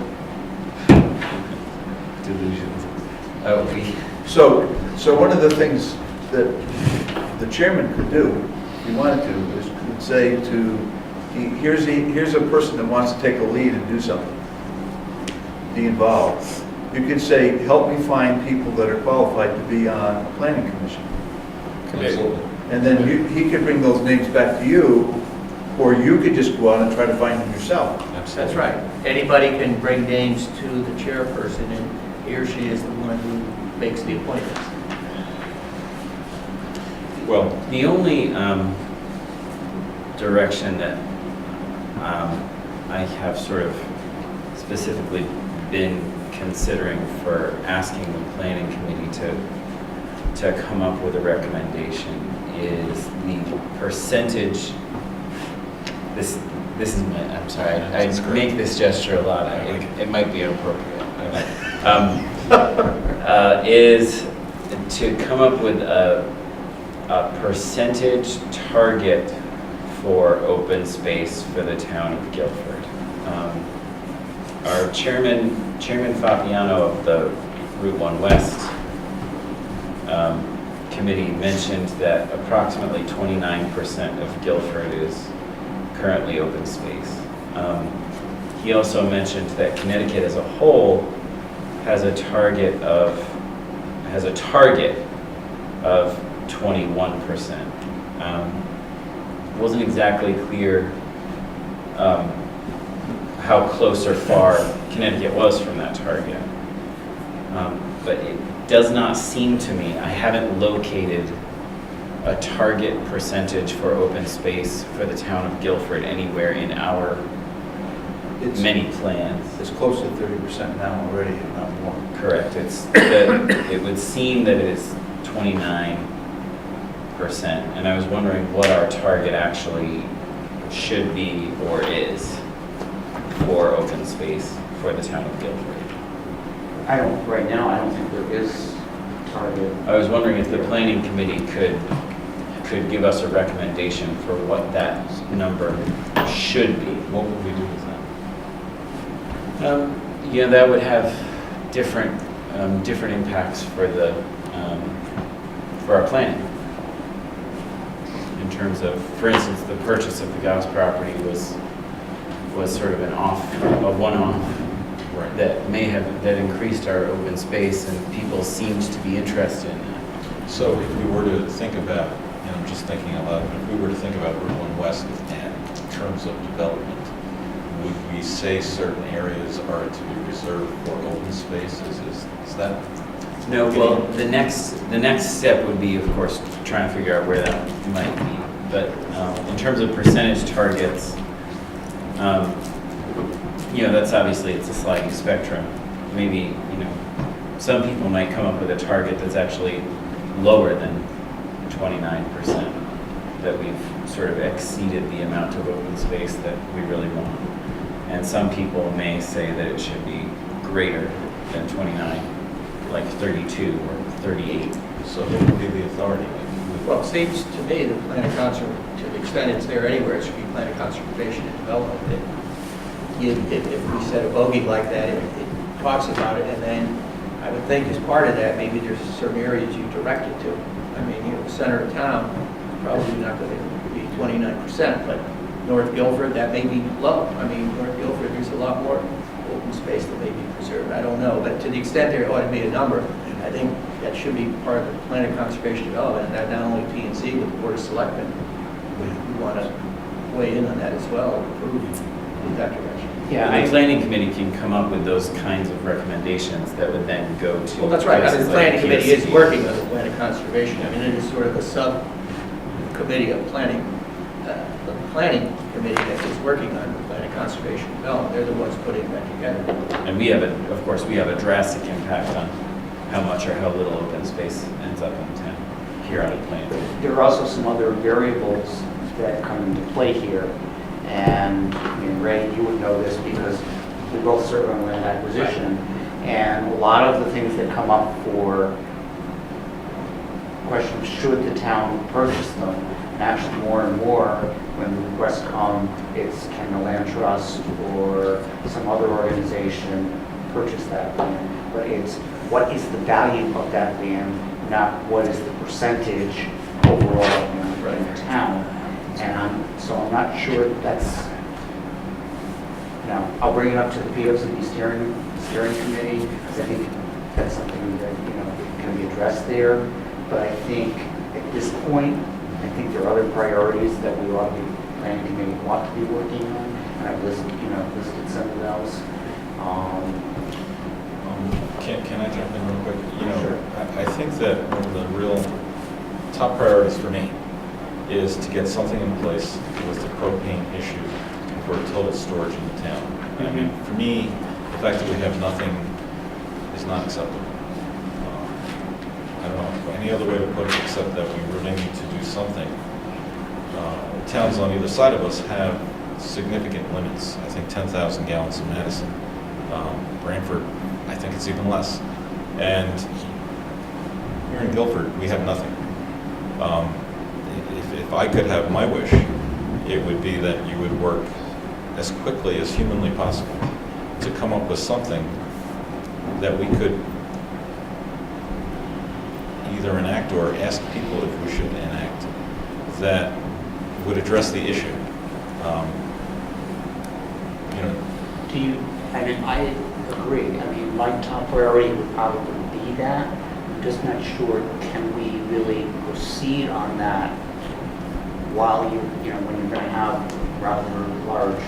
[SPEAKER 11] Delusions.
[SPEAKER 7] So one of the things that the chairman could do, if he wanted to, is could say here's a person that wants to take a lead and do something, be involved. You could say, help me find people that are qualified to be on a planning commission.
[SPEAKER 13] Absolutely.
[SPEAKER 7] And then he could bring those names back to you, or you could just go out and try to find them yourself.
[SPEAKER 2] That's right. Anybody can bring names to the chairperson, and he or she is the one who makes the appointments.
[SPEAKER 1] well,
[SPEAKER 11] The only direction that I have sort of specifically been considering for asking the planning committee to come up with a recommendation is the percentage. This is my, I'm sorry, I make this gesture a lot. It might be inappropriate. Is to come up with a percentage target for open space for the town of Guilford. Our Chairman Fabiano of the Route 1 West committee mentioned that approximately 29% of Guilford is currently open space. He also mentioned that Connecticut as a whole has a target of 21%. Wasn't exactly clear how close or far Connecticut was from that target. But it does not seem to me, I haven't located a target percentage for open space for the town of Guilford anywhere in our many plans.
[SPEAKER 7] It's close to 30% now already, if not more.
[SPEAKER 11] Correct. It would seem that it is 29%, and I was wondering what our target actually should be or is for open space for the town of Guilford.
[SPEAKER 15] Right now, I don't think there is a target.
[SPEAKER 11] I was wondering if the planning committee could give us a recommendation for what that number should be.
[SPEAKER 1] what would we do with that?
[SPEAKER 11] Yeah, that would have different impacts for the for our planning. in terms of, for instance, the purchase of the Gauss property was sort of a one-off that increased our open space, and people seemed to be interested in that.
[SPEAKER 1] So if we were to think about, I'm just thinking out loud, if we were to think about Route 1 West in terms of development, would we say certain areas are to be reserved for open spaces? Is that?
[SPEAKER 11] No, well, the next step would be, of course, to try and figure out where that might be. But in terms of percentage targets, that's obviously, it's a sliding spectrum. Maybe, some people might come up with a target that's actually lower than 29%, that we've sort of exceeded the amount of open space that we really want. And some people may say that it should be greater than 29, like 32 or 38.
[SPEAKER 1] So who would be the authority?
[SPEAKER 2] Well, it seems to me the plan of conservation, to the extent it's there anywhere, it should be plan of conservation and development. If we set a bogey like that, it talks about it, and then I would think as part of that, maybe there's certain areas you direct it to. I mean, the center of town, probably not going to be 29%, but North Guilford, that may be low. I mean, North Guilford, there's a lot more open space that may be preserved. I don't know, but to the extent there ought to be a number, I think that should be part of the plan of conservation development, and that not only P&Z, but the Board of Selectmen, we want to weigh in on that as well, and approve in that direction.
[SPEAKER 11] Yeah, the planning committee can come up with those kinds of recommendations that would then go to.
[SPEAKER 2] Well, that's right. I mean,
[SPEAKER 11] places
[SPEAKER 2] the planning
[SPEAKER 11] like
[SPEAKER 2] committee is
[SPEAKER 11] PSC.
[SPEAKER 2] working on the plan of conservation. I mean, it is sort of a subcommittee of planning, the planning committee that is working on the plan of conservation development. They're the ones putting that together.
[SPEAKER 11] And we have of course, we have a drastic impact on how much or how little open space ends up in town here on the plains.
[SPEAKER 15] There are also some other variables that come into play here. And Ray, you would know this because we both serve on land acquisition. And a lot of the things that come up for questions, should the town purchase them? And actually more and more, when the requests come, it's can the land trust or some other organization purchase that land? But it's what is the value of that land, not what is the percentage overall in the town. And I'm not sure that's, I'll bring it up to the POCD steering committee, because I think that's something that, can be addressed there. But I think at this point, I think there are other priorities that we ought to be, planning committee ought to be working on. And I've listed some of those.
[SPEAKER 1] Can I jump in real quick?
[SPEAKER 15] Sure.
[SPEAKER 1] I think that one of the real top priorities for me is to get something in place with the propane issue for total storage in the town. I mean, for me, the fact that we have nothing is not acceptable. I don't know any other way to put it except that we really need to do something. Towns on either side of us have significant limits. I think 10,000 gallons in Madison. Branford, I think it's even less. And here in Guilford, we have nothing. If I could have my wish, it would be that you would work as quickly as humanly possible to come up with something that we could either enact or ask people if we should enact that would address the issue.
[SPEAKER 15] I agree. I mean, my top priority would probably be that. I'm just not sure, can we really proceed on that while when you're going to have rather large.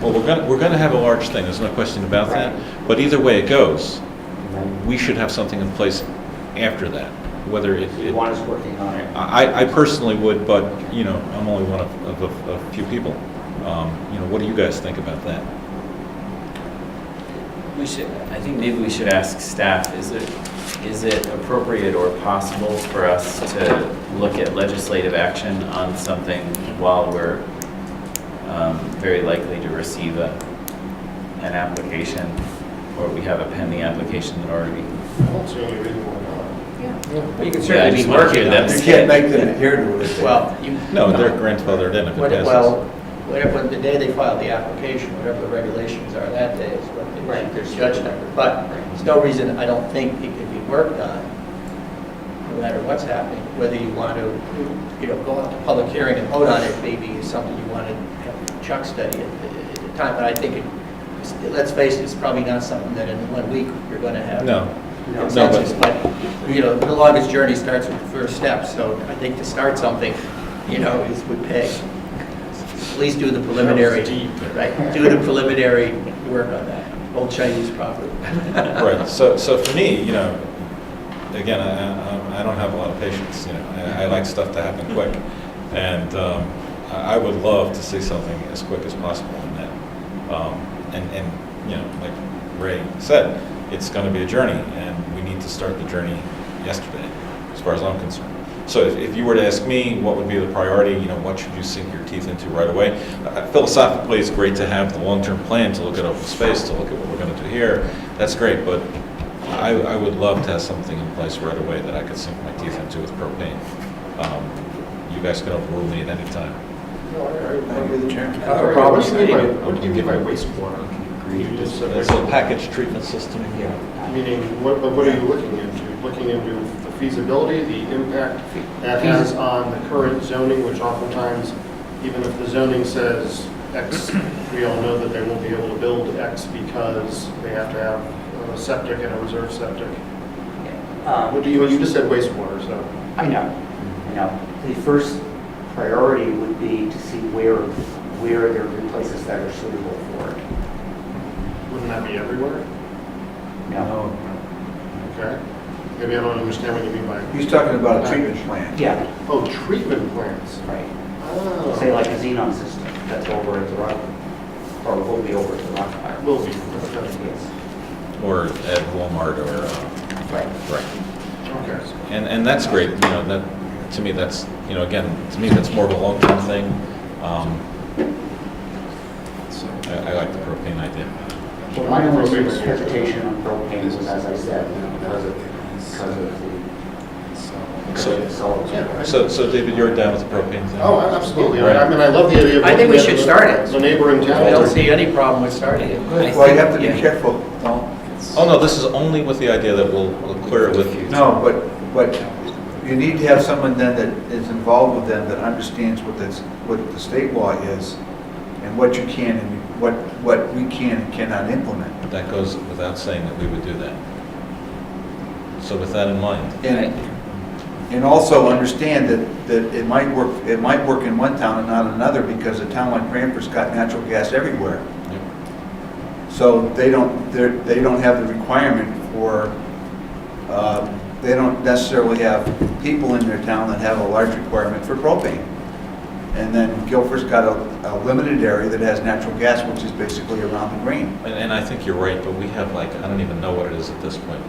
[SPEAKER 1] Well, we're going to have a large thing. There's no question about that. But either way it goes, we should have something in place after that. Whether it
[SPEAKER 15] one is working on it.
[SPEAKER 1] I personally would, but I'm only one of a few people. What do you guys think about that?
[SPEAKER 11] I think maybe we should ask staff, is it appropriate or possible for us to look at legislative action on something while we're very likely to receive an application, or we have a pending application that already.
[SPEAKER 12] I don't see any reason why not.
[SPEAKER 2] Well, you can
[SPEAKER 11] I
[SPEAKER 2] certainly
[SPEAKER 11] just
[SPEAKER 2] be
[SPEAKER 11] want to
[SPEAKER 2] working
[SPEAKER 11] hear
[SPEAKER 2] on
[SPEAKER 11] them
[SPEAKER 2] it.
[SPEAKER 11] say it.
[SPEAKER 2] make them adhere to it. Well,
[SPEAKER 1] No, they're grandfathered in if it passes.
[SPEAKER 2] Well, whatever, the day they file the application, whatever the regulations are that day is what they should their judge number. But there's no reason, I don't think it could be worked on no matter what's happening. Whether you want to, go out to public hearing and vote on it, maybe is something you want to have Chuck study at the time. But I think, let's face it, it's probably not something that in 1 week you're going to have
[SPEAKER 1] No.
[SPEAKER 2] consensus. But, the longest journey starts with the first step. So I think to start something, would pay. At least do the preliminary, right? Do the preliminary work on that. Old Chinese property.
[SPEAKER 1] Right, so for me, again, I don't have a lot of patience, I like stuff to happen quick, and I would love to see something as quick as possible in that. And like Ray said, it's going to be a journey, and we need to start the journey yesterday, as far as I'm concerned. So if you were to ask me what would be the priority, what should you sink your teeth into right away? Philosophically, it's great to have the long-term plan, to look at open space, to look at what we're going to do here. That's great, but I would love to have something in place right away that I could sink my teeth into with propane. You guys can overrule me at any time.
[SPEAKER 7] Maybe the chairman.
[SPEAKER 12] What do you mean by wastewater? You just said
[SPEAKER 1] It's a package treatment system.
[SPEAKER 12] Meaning, what are you looking into? Looking into the feasibility, the impact that has on the current zoning, which oftentimes, even if the zoning says X, we all know that they won't be able to build X because they have to have a septic and a reserve septic. What do you just said wastewater, so.
[SPEAKER 15] I know. The first priority would be to see where there would be places that are suitable for it.
[SPEAKER 12] Wouldn't that be everywhere?
[SPEAKER 15] No.
[SPEAKER 12] Okay. Maybe I don't understand what you mean by.
[SPEAKER 7] He's talking about a treatment plant.
[SPEAKER 15] Yeah,
[SPEAKER 12] Oh, treatment plants.
[SPEAKER 15] right.
[SPEAKER 12] Oh.
[SPEAKER 15] Say like a xenon system that's over at the rock, or will be over at the rock pile.
[SPEAKER 12] Will be.
[SPEAKER 15] Yes.
[SPEAKER 1] Or at Walmart, or,
[SPEAKER 15] Right.
[SPEAKER 1] right.
[SPEAKER 12] Okay.
[SPEAKER 1] And that's great, that, to me, that's, again, to me, that's more of a long-term thing. I like the propane idea.
[SPEAKER 15] Well, my only hesitation on propane was, as I said, because of
[SPEAKER 1] So David, you're down with the propane thing?
[SPEAKER 12] Oh, absolutely.
[SPEAKER 1] Right.
[SPEAKER 12] I mean, I love the idea of.
[SPEAKER 2] I think we
[SPEAKER 12] looking at
[SPEAKER 2] should start it.
[SPEAKER 12] The neighboring towns.
[SPEAKER 2] I don't see any problem with starting it.
[SPEAKER 7] Well, you have to be careful, don't.
[SPEAKER 1] Oh, no, this is only with the idea that we'll clear it with you.
[SPEAKER 7] No, but you need to have someone then that is involved with them that understands what the state law is and what you can and what we can and cannot implement.
[SPEAKER 1] That goes without saying that we would do that. So with that in mind.
[SPEAKER 7] And also understand that it might work in one town and not another, because a town like Cranford's got natural gas everywhere. So they don't have the requirement for, they don't necessarily have people in their town that have a large requirement for propane. And then Guilford's got a limited area that has natural gas, which is basically around the green.
[SPEAKER 1] And I think you're right, but we have I don't even know what it is at this point.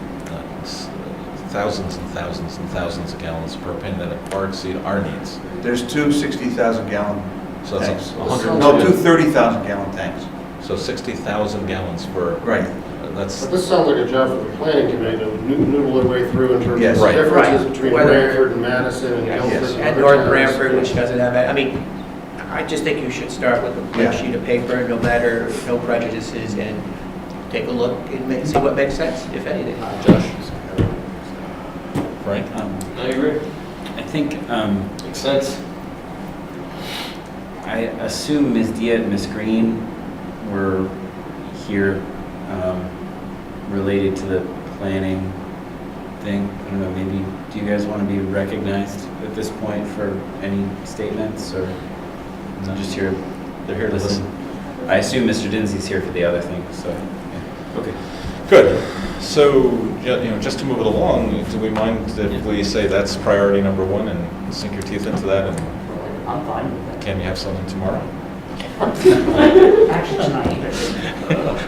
[SPEAKER 1] Thousands and thousands and thousands of gallons of propane that far exceed our needs.
[SPEAKER 7] There's two 60,000 gallon
[SPEAKER 1] So
[SPEAKER 7] tanks.
[SPEAKER 1] that's 100.
[SPEAKER 7] No, two 30,000 gallon tanks.
[SPEAKER 1] So 60,000 gallons for.
[SPEAKER 7] Right.
[SPEAKER 1] That's.
[SPEAKER 12] But this sounds like a job for the planning committee to noodle their way through in terms
[SPEAKER 7] Yes.
[SPEAKER 12] of the
[SPEAKER 1] Right.
[SPEAKER 12] differences
[SPEAKER 2] Right.
[SPEAKER 12] between
[SPEAKER 2] Whether-
[SPEAKER 12] Branford and Madison and
[SPEAKER 7] Yes.
[SPEAKER 12] Guilford.
[SPEAKER 7] Yes.
[SPEAKER 12] and
[SPEAKER 2] And
[SPEAKER 12] other
[SPEAKER 2] North
[SPEAKER 12] towns.
[SPEAKER 2] Branford, which doesn't have, I just think you should start with a blank
[SPEAKER 7] Yeah.
[SPEAKER 2] sheet of paper, no matter, no prejudices, and take a look and see what makes sense, if anything.
[SPEAKER 1] Josh? Frank?
[SPEAKER 9] I agree.
[SPEAKER 11] I think,
[SPEAKER 9] Makes sense.
[SPEAKER 11] I assume Ms. Diet and Ms. Green were here related to the planning thing. I don't know, maybe, do you guys want to be recognized at this point for any statements, or just here?
[SPEAKER 1] They're here to listen.
[SPEAKER 11] I assume Mr. Dinsey's here for the other thing, so, yeah. Okay.
[SPEAKER 1] Good. So, just to move it along, do we mind if we say that's priority number one and sink your teeth into that? And
[SPEAKER 15] I'm fine with that.
[SPEAKER 1] can you have something tomorrow?
[SPEAKER 15] Actually, tonight.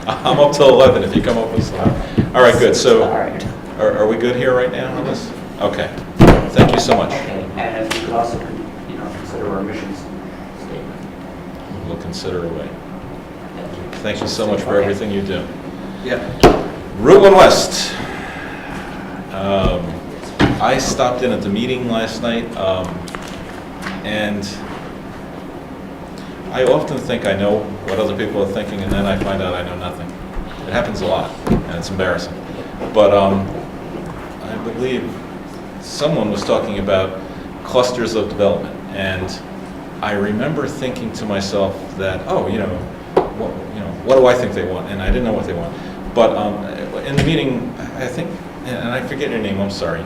[SPEAKER 1] I'm up till 11 if you come up with something. All right, good. So,
[SPEAKER 15] All right.
[SPEAKER 1] are we good here right now on this? Okay. Thank you so much.
[SPEAKER 15] Okay, and if you could also, consider our missions statement.
[SPEAKER 1] We'll consider a way. Thank you so much for everything you do.
[SPEAKER 7] Yeah.
[SPEAKER 1] Route 1 West. I stopped in at the meeting last night, and I often think I know what other people are thinking, and then I find out I know nothing. It happens a lot, and it's embarrassing. But I believe someone was talking about clusters of development, and I remember thinking to myself that, oh, what do I think they want? And I didn't know what they want. But in the meeting, I think, and I forget your name, I'm sorry.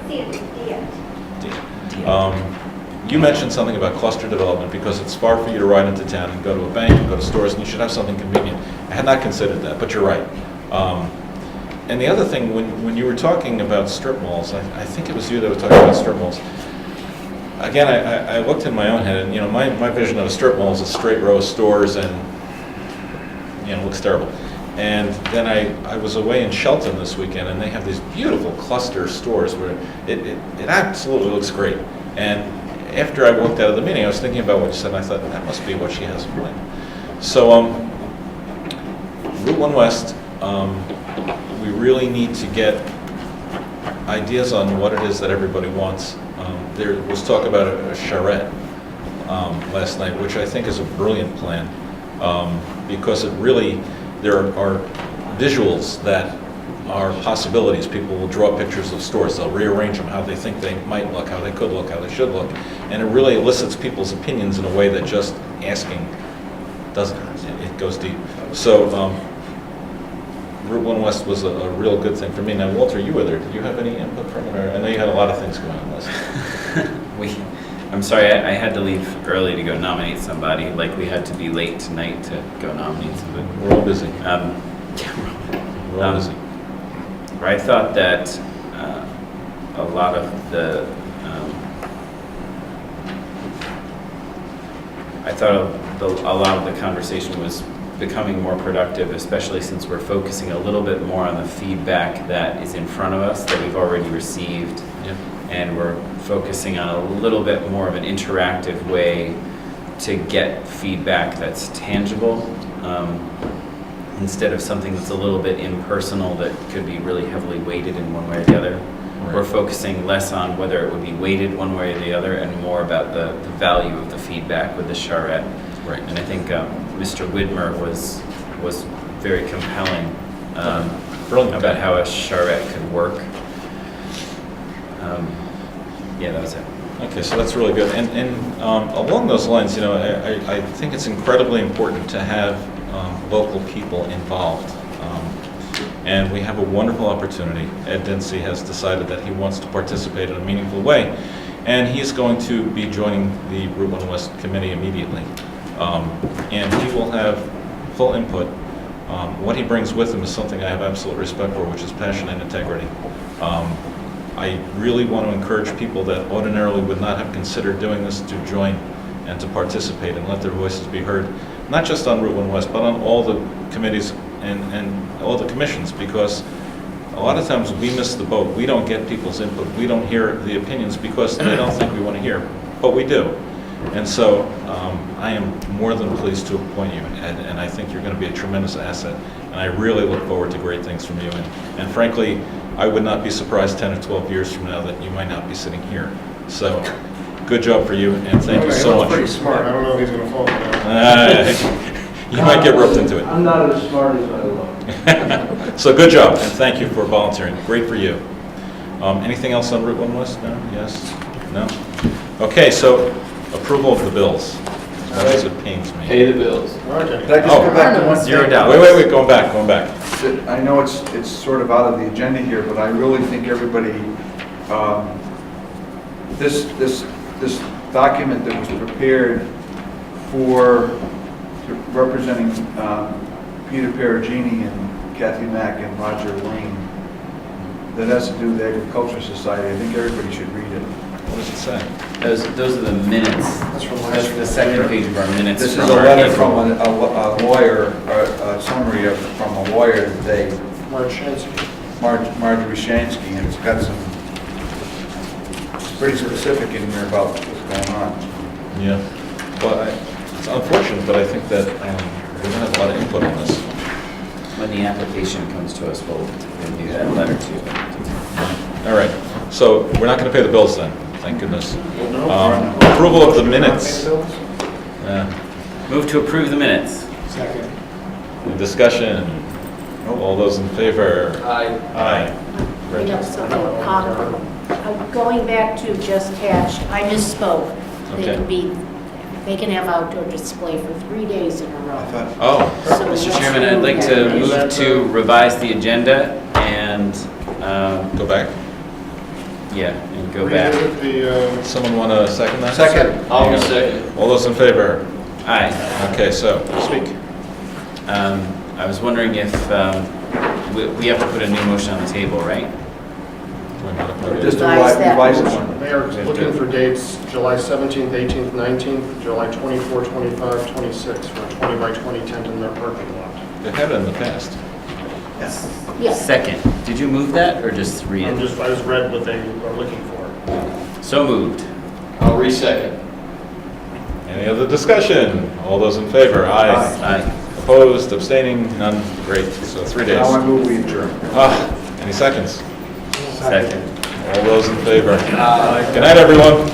[SPEAKER 1] You mentioned something about cluster development because it's far for you to ride into town and go to a bank and go to stores, and you should have something convenient. I had not considered that, but you're right. And the other thing, when you were talking about strip malls, I think it was you that was talking about strip malls. Again, I looked in my own head, and my vision of a strip mall is a straight row of stores, and it looks terrible. And then I was away in Shelton this weekend, and they have these beautiful cluster stores where it absolutely looks great. And after I walked out of the meeting, I was thinking about what you said, and I thought, that must be what she has in mind. So, Route 1 West, we really need to get ideas on what it is that everybody wants. There was talk about a charrette last night, which I think is a brilliant plan, because there are visuals that are possibilities. People will draw pictures of stores. They'll rearrange them how they think they might look, how they could look, how they should look. And it really elicits people's opinions in a way that just asking doesn't. It goes deep. So Route 1 West was a real good thing for me. Now, Walter, you were there. Did you have any input from it? Or I know you had a lot of things going on last night.
[SPEAKER 11] I'm sorry, I had to leave early to go nominate somebody. Like, we had to be late tonight to go nominate somebody.
[SPEAKER 1] We're all busy.
[SPEAKER 11] We're all busy. I thought that a lot of the a lot of the conversation was becoming more productive, especially since we're focusing a little bit more on the feedback that is in front of us that we've already received.
[SPEAKER 1] Yep.
[SPEAKER 11] And we're focusing on a little bit more of an interactive way to get feedback that's tangible, instead of something that's a little bit impersonal that could be really heavily weighted in one way or the other. Right. We're focusing less on whether it would be weighted one way or the other and more about the value of the feedback with the charrette.
[SPEAKER 1] Right.
[SPEAKER 11] And I think Mr. Widmer was very compelling about how a charrette could work. Yeah, that was it.
[SPEAKER 1] Okay, so that's really good. And along those lines, I think it's incredibly important to have local people involved. And we have a wonderful opportunity. Ed Dempsey has decided that he wants to participate in a meaningful way. And he's going to be joining the Route 1 West Committee immediately. And he will have full input. What he brings with him is something I have absolute respect for, which is passion and integrity. I really want to encourage people that ordinarily would not have considered doing this to join and to participate and let their voices be heard, not just on Route 1 West, but on all the committees and all the commissions, because a lot of times we miss the boat. We don't get people's input. We don't hear the opinions because they don't think we want to hear, but we do. And so I am more than pleased to appoint you, and I think you're going to be a tremendous asset, and I really look forward to great things from you. And frankly, I would not be surprised 10 or 12 years from now that you might not be sitting here. So good job for you, and thank you so much.
[SPEAKER 12] He's pretty smart. I don't know if he's going to fall for that.
[SPEAKER 1] You might get roped into it.
[SPEAKER 4] I'm not as smart as I look.
[SPEAKER 1] So good job, and thank you for volunteering. Great for you. Anything else on Route 1 West? No? Yes? No? Okay, so approval of the bills. As much as it pains me.
[SPEAKER 9] Pay the bills.
[SPEAKER 7] Could I just go back to one thing?
[SPEAKER 11] $0.
[SPEAKER 1] Wait, going back.
[SPEAKER 7] I know it's sort of out of the agenda here, but I really think everybody, this document that was prepared for representing Peter Perugini and Kathy Mack and Roger Lane, that has to do with the Agriculture Society. I think everybody should read it.
[SPEAKER 1] What does it say?
[SPEAKER 11] Those are the minutes. That's the second page of our minutes.
[SPEAKER 7] This is
[SPEAKER 11] from
[SPEAKER 7] a
[SPEAKER 11] our
[SPEAKER 7] letter
[SPEAKER 11] April.
[SPEAKER 7] from a lawyer, a summary from a lawyer today, Marjorie Shansky, and it's got it's pretty specific in here about what's going on.
[SPEAKER 1] Yeah. Well, it's unfortunate, but I think that we're going to have a lot of input on this.
[SPEAKER 11] When the application comes to us, we'll do that letter to you.
[SPEAKER 1] All right. So we're not going to pay the bills then. Thank goodness. Approval of the minutes.
[SPEAKER 11] Move to approve the minutes.
[SPEAKER 5] Second.
[SPEAKER 1] Discussion. All those in favor?
[SPEAKER 6] I
[SPEAKER 1] Aye.
[SPEAKER 6] have something, Going back to just hatched, I misspoke.
[SPEAKER 11] Okay.
[SPEAKER 6] They can have outdoor display for 3 days in a row.
[SPEAKER 11] Oh,
[SPEAKER 6] So
[SPEAKER 11] Mr.
[SPEAKER 6] let's
[SPEAKER 11] Chairman, I'd
[SPEAKER 6] move
[SPEAKER 11] like
[SPEAKER 6] that.
[SPEAKER 11] to move to revise the agenda and,
[SPEAKER 1] Go back.
[SPEAKER 11] yeah, and go back.
[SPEAKER 12] Revisit the,
[SPEAKER 1] Someone want to second that?
[SPEAKER 7] Second.
[SPEAKER 9] I'll second.
[SPEAKER 1] All those in favor?
[SPEAKER 11] Aye.
[SPEAKER 1] Okay, so, speak.
[SPEAKER 11] I was wondering if, we have to put a new motion on the table, right?
[SPEAKER 7] Just to
[SPEAKER 6] Revise that
[SPEAKER 7] revise this
[SPEAKER 6] motion.
[SPEAKER 7] one.
[SPEAKER 12] They are looking for dates, July 17th, 18th, 19th, July 24, 25, 26, for a 20 by 20 tent in their parking lot.
[SPEAKER 1] They had it in the past.
[SPEAKER 6] Yeah.
[SPEAKER 11] Second. Did you move that or just read
[SPEAKER 12] I
[SPEAKER 11] it?
[SPEAKER 12] just read what they are looking for.
[SPEAKER 11] So moved.
[SPEAKER 9] I'll re-second.
[SPEAKER 1] Any other discussion? All those in favor? Aye.
[SPEAKER 11] Aye.
[SPEAKER 1] Opposed, abstaining, none? Great, so 3 days.
[SPEAKER 7] Now I move we adjourn.
[SPEAKER 1] Any seconds?
[SPEAKER 11] Second.
[SPEAKER 1] All those in favor? Good night, everyone.